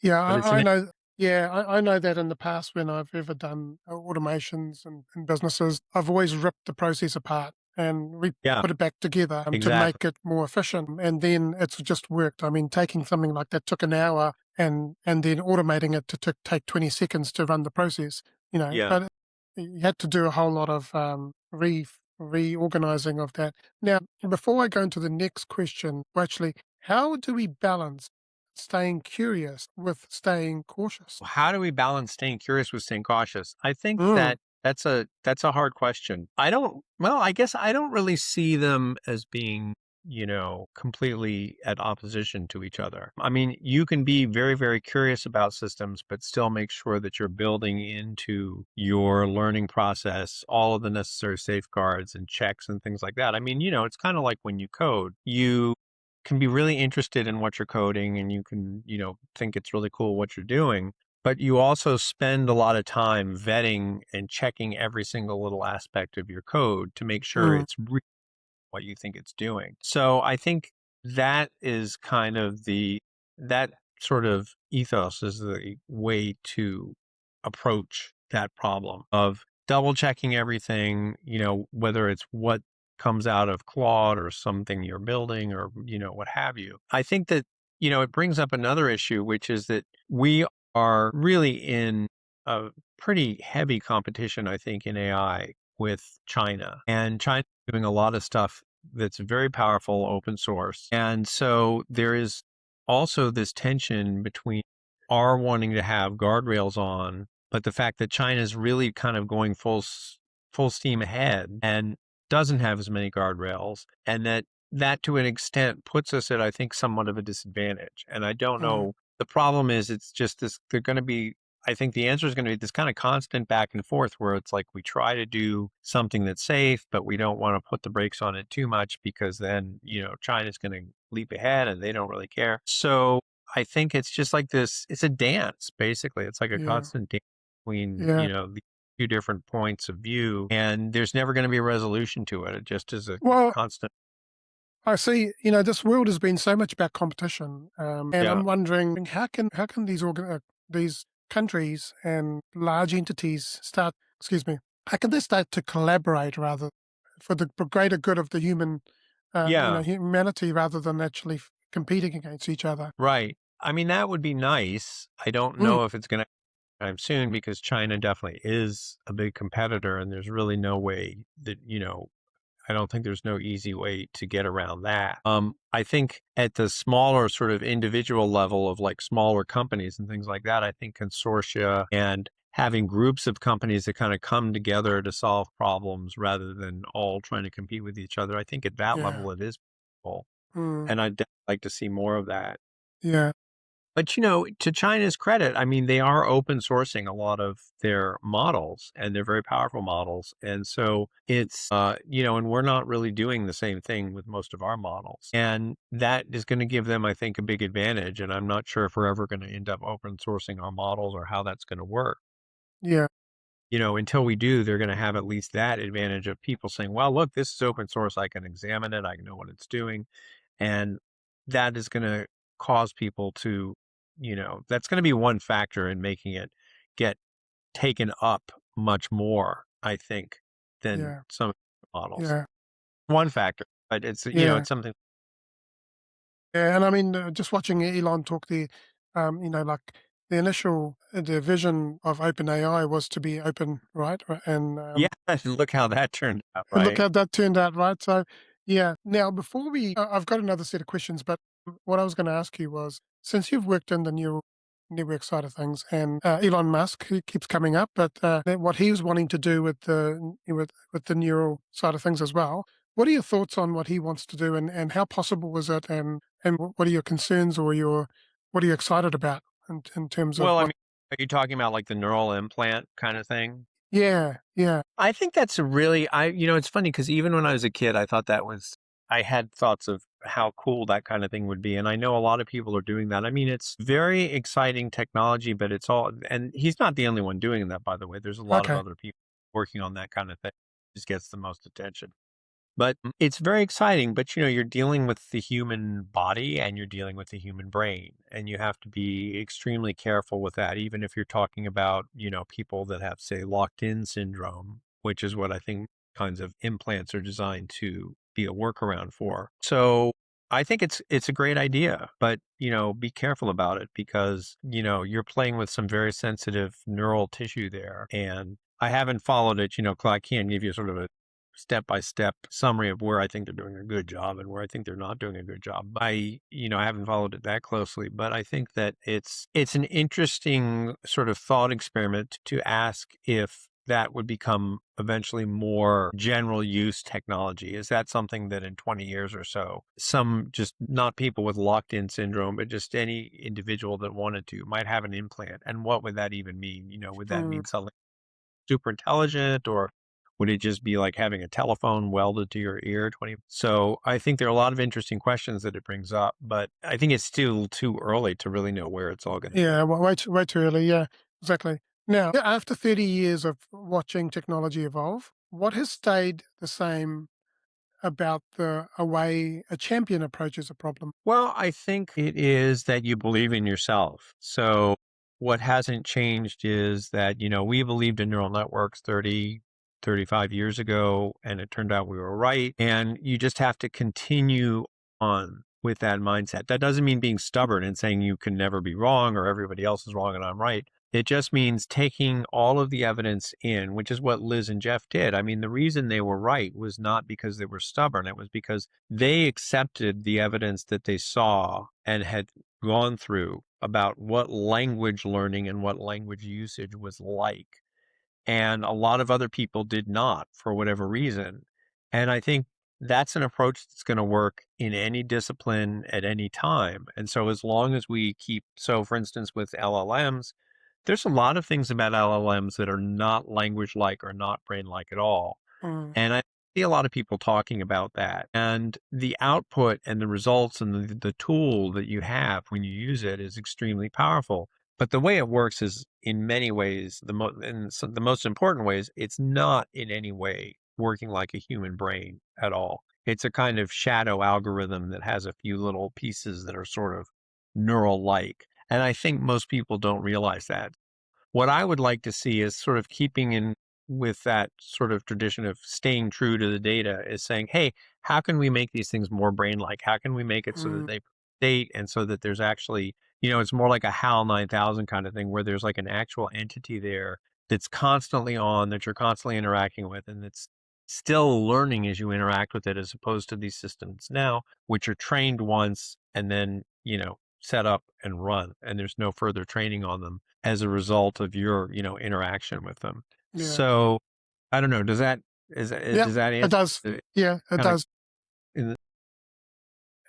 Speaker 1: yeah,
Speaker 2: But it's an
Speaker 1: I know. Yeah, I know that in the past when I've ever done automations and businesses, I've always ripped the process apart and
Speaker 2: yeah,
Speaker 1: put it back together to
Speaker 2: exactly.
Speaker 1: make it more efficient. And then it's just worked. I mean, taking something like that took an hour, and then automating it to take 20 seconds to run the process.
Speaker 2: Yeah.
Speaker 1: But you had to do a whole lot of reorganizing of that. Now, before I go into the next question, well, actually, how do we balance staying curious with staying cautious?
Speaker 2: How do we balance staying curious with staying cautious? I think
Speaker 1: Mm,
Speaker 2: that that's a hard question. I guess I don't really see them as being completely at opposition to each other. I mean, you can be very, very curious about systems, but still make sure that you're building into your learning process all of the necessary safeguards and checks and things like that. I mean, it's kind of like when you code, you can be really interested in what you're coding and you can, think it's really cool what you're doing. But you also spend a lot of time vetting and checking every single little aspect of your code to make sure
Speaker 1: mm,
Speaker 2: it's what you think it's doing. So I think that is kind of that sort of ethos is the way to approach that problem of double checking everything, whether it's what comes out of Claude or something you're building or, what have you. I think that, it brings up another issue, which is that we are really in a pretty heavy competition, I think, in AI with China. And China doing a lot of stuff that's very powerful, open source. And so there is also this tension between our wanting to have guardrails on, but the fact that China is really kind of going full steam ahead and doesn't have as many guardrails, and that to an extent puts us at, I think, somewhat of a disadvantage. And I don't
Speaker 1: mm,
Speaker 2: know. The problem is it's just this, they're going to be, I think the answer is going to be this kind of constant back and forth where it's like we try to do something that's safe, but we don't want to put the brakes on it too much because then, China's going to leap ahead and they don't really care. So I think it's just like this, it's a dance, basically. It's like a
Speaker 1: yeah,
Speaker 2: constant dance between,
Speaker 1: yeah.
Speaker 2: the two different points of view, and there's never going to be a resolution to it. It just is a
Speaker 1: Well,
Speaker 2: constant.
Speaker 1: I see. This world has been so much about competition, and
Speaker 2: Yeah.
Speaker 1: I'm wondering how can these countries and large entities start? Excuse me. How can they start to collaborate rather for the greater good of the
Speaker 2: Yeah.
Speaker 1: humanity, rather than actually competing against each other?
Speaker 2: Right. I mean, that would be nice. I don't
Speaker 1: Mm,
Speaker 2: know if it's going to time soon because China definitely is a big competitor and there's really no way that, I don't think there's no easy way to get around that. I think at the smaller sort of individual level of like smaller companies and things like that, I think consortia and having groups of companies that kind of come together to solve problems rather than all trying to compete with each other. I think at that
Speaker 1: yeah.
Speaker 2: level it is possible.
Speaker 1: Mm,
Speaker 2: And I'd like to see more of that.
Speaker 1: yeah.
Speaker 2: But, to China's credit, I mean, they are open sourcing a lot of their models and they're very powerful models. And so it's, and we're not really doing the same thing with most of our models. And that is going to give them, I think, a big advantage. And I'm not sure if we're ever going to end up open sourcing our models or how that's going to work.
Speaker 1: Yeah.
Speaker 2: Until we do, they're going to have at least that advantage of people saying, well, look, this is open source. I can examine it. I know what it's doing. And that is going to cause people to, that's going to be one factor in making it get taken up much more, I think, than
Speaker 1: Yeah.
Speaker 2: some models.
Speaker 1: Yeah.
Speaker 2: One factor, but it's,
Speaker 1: Yeah.
Speaker 2: it's something.
Speaker 1: Yeah, and I mean, just watching Elon talk, like the vision of OpenAI was to be open, right? And
Speaker 2: Yeah. Look how that turned out,
Speaker 1: look
Speaker 2: right?
Speaker 1: how that turned out, right? So, yeah. Now, before I've got another set of questions, but what I was going to ask you was, since you've worked in the neural network side of things, and Elon Musk, he keeps coming up, but what he was wanting to do with the neural side of things as well. What are your thoughts on what he wants to do, and how possible is it, and what are your concerns, or what are you excited about in terms of
Speaker 2: Well, I
Speaker 1: what?
Speaker 2: mean, are you talking about like the neural implant kind of thing?
Speaker 1: Yeah, yeah,
Speaker 2: I think that's a really, it's funny because even when I was a kid, I had thoughts of how cool that kind of thing would be. And I know a lot of people are doing that. I mean, it's very exciting technology, but and he's not the only one doing that, by the way. There's a lot of
Speaker 1: okay,
Speaker 2: other people working on that kind of thing. Just gets the most attention. But it's very exciting, but you're dealing with the human body and you're dealing with the human brain, and you have to be extremely careful with that, even if you're talking about, people that have, say, locked in syndrome, which is what I think kinds of implants are designed to be a workaround for. So I think it's a great idea, but be careful about it because, you're playing with some very sensitive neural tissue there. And I haven't followed it, 'cause I can't give you sort of a step-by-step summary of where I think they're doing a good job and where I think they're not doing a good job. I haven't followed it that closely, but I think that it's an interesting sort of thought experiment to ask if that would become eventually more general use technology? Is that something that in 20 years or so, some just not people with locked in syndrome, but just any individual that wanted to might have an implant? And what would that even mean? Would that
Speaker 1: mm,
Speaker 2: mean something super intelligent, or would it just be like having a telephone welded to your ear 20? So I think there are a lot of interesting questions that it brings up, but I think it's still too early to really know where it's all going to go.
Speaker 1: yeah, way too early. Yeah, exactly. Now, yeah, after 30 years of watching technology evolve, what has stayed the same about the way a champion approaches a problem?
Speaker 2: Well, I think it is that you believe in yourself. So what hasn't changed is that, we believed in neural networks 30, 35 years ago, and it turned out we were right. And you just have to continue on with that mindset. That doesn't mean being stubborn and saying you can never be wrong or everybody else is wrong and I'm right. It just means taking all of the evidence in, which is what Liz and Jeff did. I mean, the reason they were right was not because they were stubborn. It was because they accepted the evidence that they saw and had gone through about what language learning and what language usage was like. And a lot of other people did not for whatever reason. And I think that's an approach that's going to work in any discipline at any time. And so as long as we keep, so for instance, with LLMs, there's a lot of things about LLMs that are not language like or not brain like at all.
Speaker 1: Mm,
Speaker 2: And I see a lot of people talking about that. And the output and the results and the tool that you have when you use it is extremely powerful. But the way it works is in many ways, the most important ways, it's not in any way working like a human brain at all. It's a kind of shadow algorithm that has a few little pieces that are sort of neural like. And I think most people don't realize that. What I would like to see is sort of keeping in with that sort of tradition of staying true to the data is saying, hey, how can we make these things more brain like? How can we make it so that
Speaker 1: mm,
Speaker 2: they state and so that there's actually, it's more like a HAL 9000 kind of thing where there's like an actual entity there that's constantly on, that you're constantly interacting with, and that's still learning as you interact with it, as opposed to these systems now, which are trained once and then, set up and run, and there's no further training on them as a result of your, interaction with them.
Speaker 1: yeah.
Speaker 2: So I don't know.
Speaker 1: Yeah,
Speaker 2: Does that
Speaker 1: it
Speaker 2: answer
Speaker 1: does. Yeah, it
Speaker 2: kind of
Speaker 1: does.
Speaker 2: in the,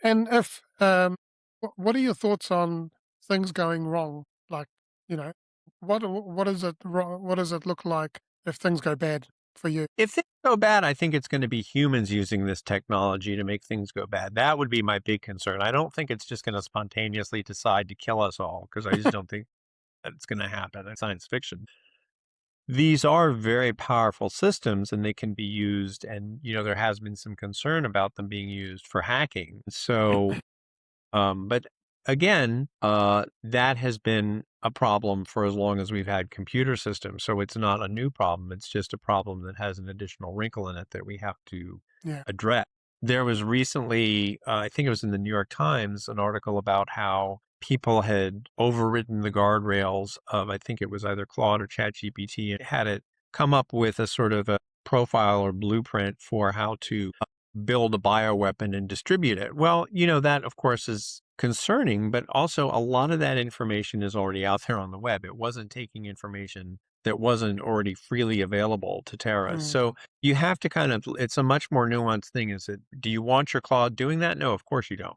Speaker 1: And if, what are your thoughts on things going wrong? Like, you know, what is it wrong? What does it look like if things go bad for you?
Speaker 2: if things go bad, I think it's going to be humans using this technology to make things go bad. That would be my big concern. I don't think it's just going to spontaneously decide to kill us all, because I just don't think that it's going to happen in science fiction. These are very powerful systems and they can be used, and there has been some concern about them being used for hacking. So but again, that has been a problem for as long as we've had computer systems. So it's not a new problem. It's just a problem that has an additional wrinkle in it that we have to
Speaker 1: Yeah.
Speaker 2: address. There was recently, I think it was in the New York Times, an article about how people had overridden the guardrails of, I think it was either Claude or ChatGPT, and had it come up with a sort of a profile or blueprint for how to build a bioweapon and distribute it. Well, that of course is concerning, but also a lot of that information is already out there on the web. It wasn't taking information that wasn't already freely available to terrorists.
Speaker 1: Mm,
Speaker 2: So you have to it's a much more nuanced thing. Is it, do you want your cloud doing that? No, of course you don't.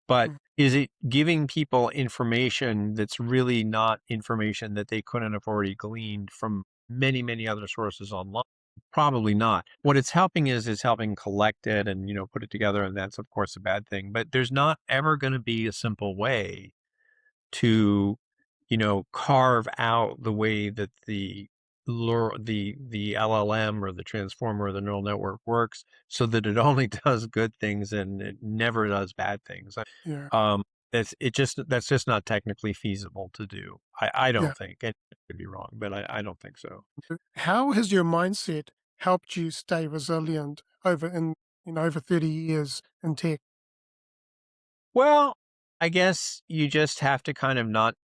Speaker 2: But
Speaker 1: mm,
Speaker 2: is it giving people information that's really not information that they couldn't have already gleaned from many, many other sources online? Probably not. What it's helping is helping collect it and, put it together. And that's of course a bad thing, but there's not ever going to be a simple way to, carve out the way that the LLM or the transformer or the neural network works so that it only does good things and it never does bad things.
Speaker 1: yeah.
Speaker 2: Um, that's just not technically feasible to do. I
Speaker 1: Yeah.
Speaker 2: don't think. It could be wrong, but I don't think so.
Speaker 1: How has your mindset helped you stay resilient over 30 years in tech?
Speaker 2: Well, I guess you just have to kind of not,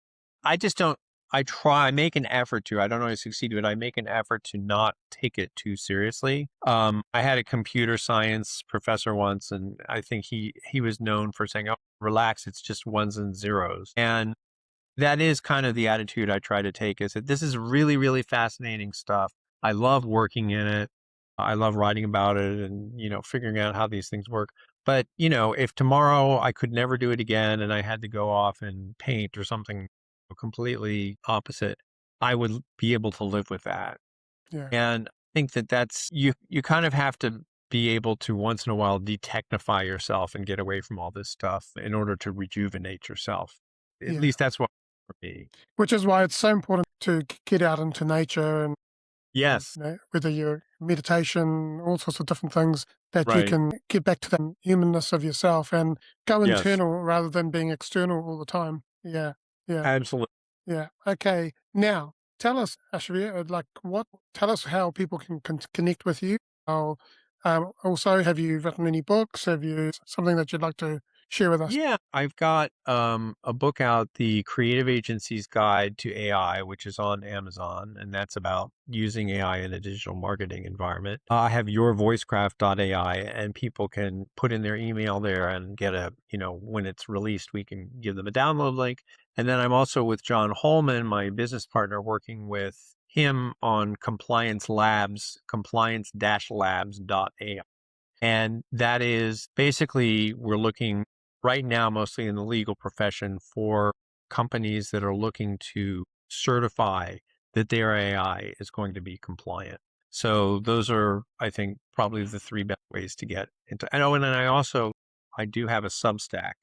Speaker 2: I just don't, I make an effort to, I don't always succeed, but I make an effort to not take it too seriously. I had a computer science professor once, and I think he was known for saying, oh, relax, it's just ones and zeros. And that is kind of the attitude I try to take, is that this is really, really fascinating stuff. I love working in it. I love writing about it and, figuring out how these things work. But, if tomorrow I could never do it again and I had to go off and paint or something completely opposite, I would be able to live with that.
Speaker 1: Yeah,
Speaker 2: And I think that that's you kind of have to be able to once in a while detechnify yourself and get away from all this stuff in order to rejuvenate yourself. At
Speaker 1: yeah.
Speaker 2: least that's what for me.
Speaker 1: Which is why it's so important to get out into nature and
Speaker 2: Yes,
Speaker 1: whether you're meditation, all sorts of different things that you
Speaker 2: right.
Speaker 1: can get back to the humanness of yourself and go
Speaker 2: Yes,
Speaker 1: internal rather than being external all the time. Yeah, yeah,
Speaker 2: absolutely.
Speaker 1: yeah. Okay. Now, tell us, Aashavir, tell us how people can connect with you. How, also, have you written any books? Have you something that you'd like to share with us?
Speaker 2: Yeah, I've got a book out, The Creative Agency's Guide to AI, which is on Amazon, and that's about using AI in a digital marketing environment. I have yourvoicecraft.ai, and people can put in their email there and get when it's released, we can give them a download link. And then I'm also with John Holman, my business partner, working with him on Compliance Labs, compliance-labs.ai. And that is basically, we're looking right now mostly in the legal profession for companies that are looking to certify that their AI is going to be compliant. So those are, I think, probably the three best ways to get into. And then I do have a Substack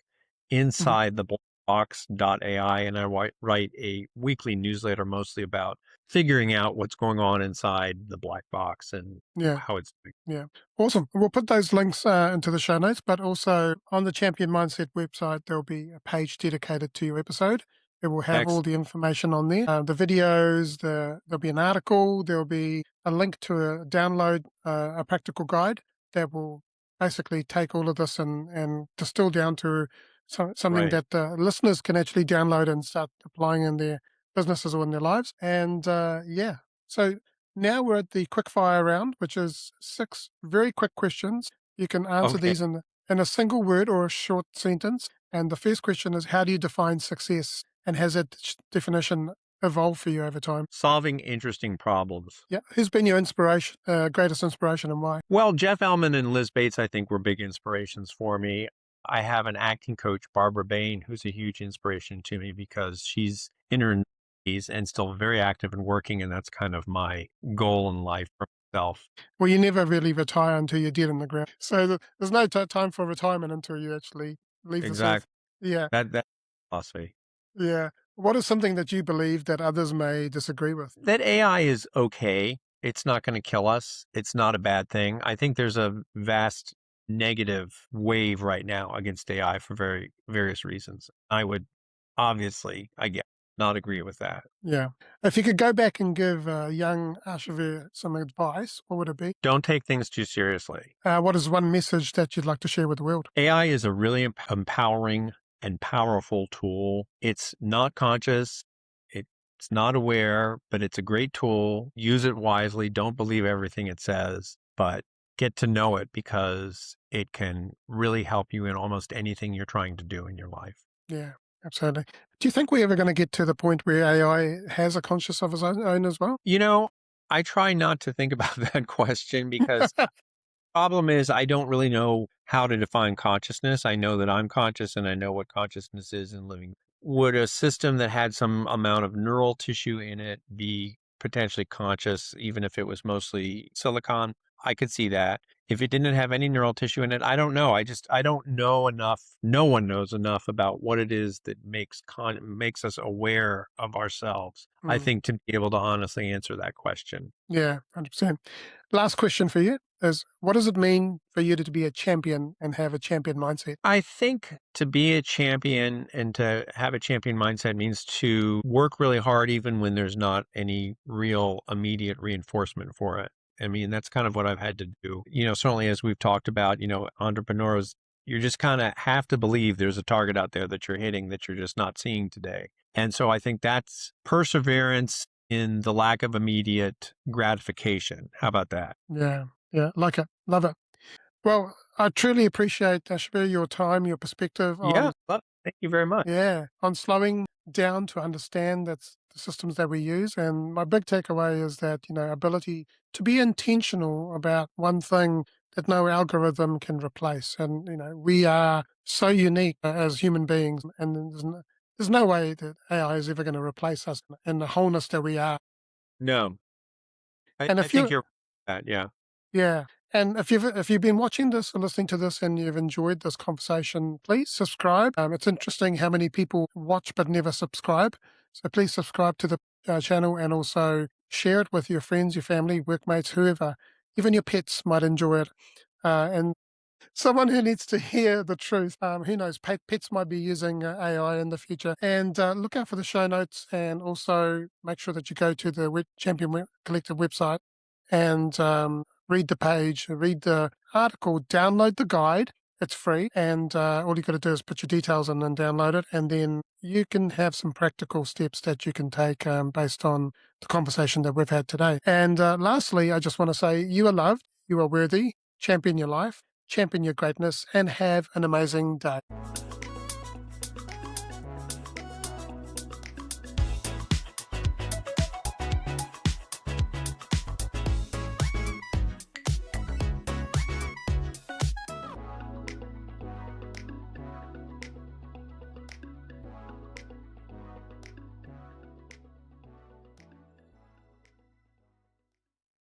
Speaker 1: Mhm.
Speaker 2: inside the blackbox.ai, and I write a weekly newsletter mostly about figuring out what's going on inside the black box and
Speaker 1: Yeah.
Speaker 2: how it's
Speaker 1: Yeah, awesome. We'll put those links into the show notes, but also on the Champion Mindset website, there'll be a page dedicated to your episode. It will have all
Speaker 2: excellent.
Speaker 1: the information on there, the videos, there'll be an article, there'll be a link to download a practical guide that will basically take all of this and distill down to something
Speaker 2: Right.
Speaker 1: that listeners can actually download and start applying in their businesses or in their lives. And yeah, so now we're at the quick fire round, which is 6 very quick questions. You can answer
Speaker 2: Okay.
Speaker 1: these in a single word or a short sentence. And the first question is, how do you define success? And has that definition evolved for you over time?
Speaker 2: Solving interesting problems.
Speaker 1: Yeah. Who's been your inspiration, greatest inspiration, and why?
Speaker 2: Well, Jeff Elman and Liz Bates, I think, were big inspirations for me. I have an acting coach, Barbara Bain, who's a huge inspiration to me because she's in her 90s and still very active and working. And that's kind of my goal in life for myself.
Speaker 1: Well, you never really retire until you're dead in the ground. So there's no time for retirement until you actually leave this earth.
Speaker 2: Exactly.
Speaker 1: Yeah.
Speaker 2: That philosophy.
Speaker 1: Yeah. What is something that you believe that others may disagree with?
Speaker 2: That AI is okay. It's not going to kill us. It's not a bad thing. I think there's a vast negative wave right now against AI for very various reasons. I would obviously, I get not agree with that.
Speaker 1: Yeah. If you could go back and give young Arshavir some advice, what would it be?
Speaker 2: Don't take things too seriously.
Speaker 1: What is one message that you'd like to share with the world?
Speaker 2: AI is a really empowering and powerful tool. It's not conscious. It's not aware, but it's a great tool. Use it wisely. Don't believe everything it says, but get to know it because it can really help you in almost anything you're trying to do in your life.
Speaker 1: Yeah, absolutely. Do you think we're ever going to get to the point where AI has a conscious of its own as well?
Speaker 2: I try not to think about that question because problem is I don't really know how to define consciousness. I know that I'm conscious and I know what consciousness is in living. Would a system that had some amount of neural tissue in it be potentially conscious, even if it was mostly silicon? I could see that. If it didn't have any neural tissue in it, I don't know. I don't know enough. No one knows enough about what it is that makes us aware of ourselves. I
Speaker 1: Mm,
Speaker 2: think to be able to honestly answer that question.
Speaker 1: yeah, 100%. Last question for you is, what does it mean for you to be a champion and have a champion mindset?
Speaker 2: I think to be a champion and to have a champion mindset means to work really hard even when there's not any real immediate reinforcement for it. I mean, that's kind of what I've had to do. Certainly as we've talked about, entrepreneurs, you just kind of have to believe there's a target out there that you're hitting that you're just not seeing today. And so I think that's perseverance in the lack of immediate gratification. How about that?
Speaker 1: Yeah, yeah, like it. Love it. Well, I truly appreciate, Aashavir, your time, your perspective
Speaker 2: Yeah,
Speaker 1: on,
Speaker 2: well, thank you very much.
Speaker 1: yeah, on slowing down to understand that's the systems that we use. And my big takeaway is that, ability to be intentional about one thing that no algorithm can replace. And, we are so unique as human beings, and there's no way that AI is ever going to replace us and the wholeness that we are.
Speaker 2: No,
Speaker 1: And
Speaker 2: I
Speaker 1: if
Speaker 2: think
Speaker 1: you
Speaker 2: you're yeah.
Speaker 1: Yeah, and if you've been watching this or listening to this and you've enjoyed this conversation, please subscribe. It's interesting how many people watch but never subscribe. So please subscribe to the channel and also share it with your friends, your family, workmates, whoever. Even your pets might enjoy it. And someone who needs to hear the truth. Who knows? Pets might be using AI in the future. And look out for the show notes, and also make sure that you go to the Collective website and read the page, read the article, download the guide. It's free, and all you got to do is put your details in and download it, and then you can have some practical steps that you can take based on the conversation that we've had today. And lastly, I just want to say you are loved, you are worthy, champion your life, champion your greatness, and have an amazing day.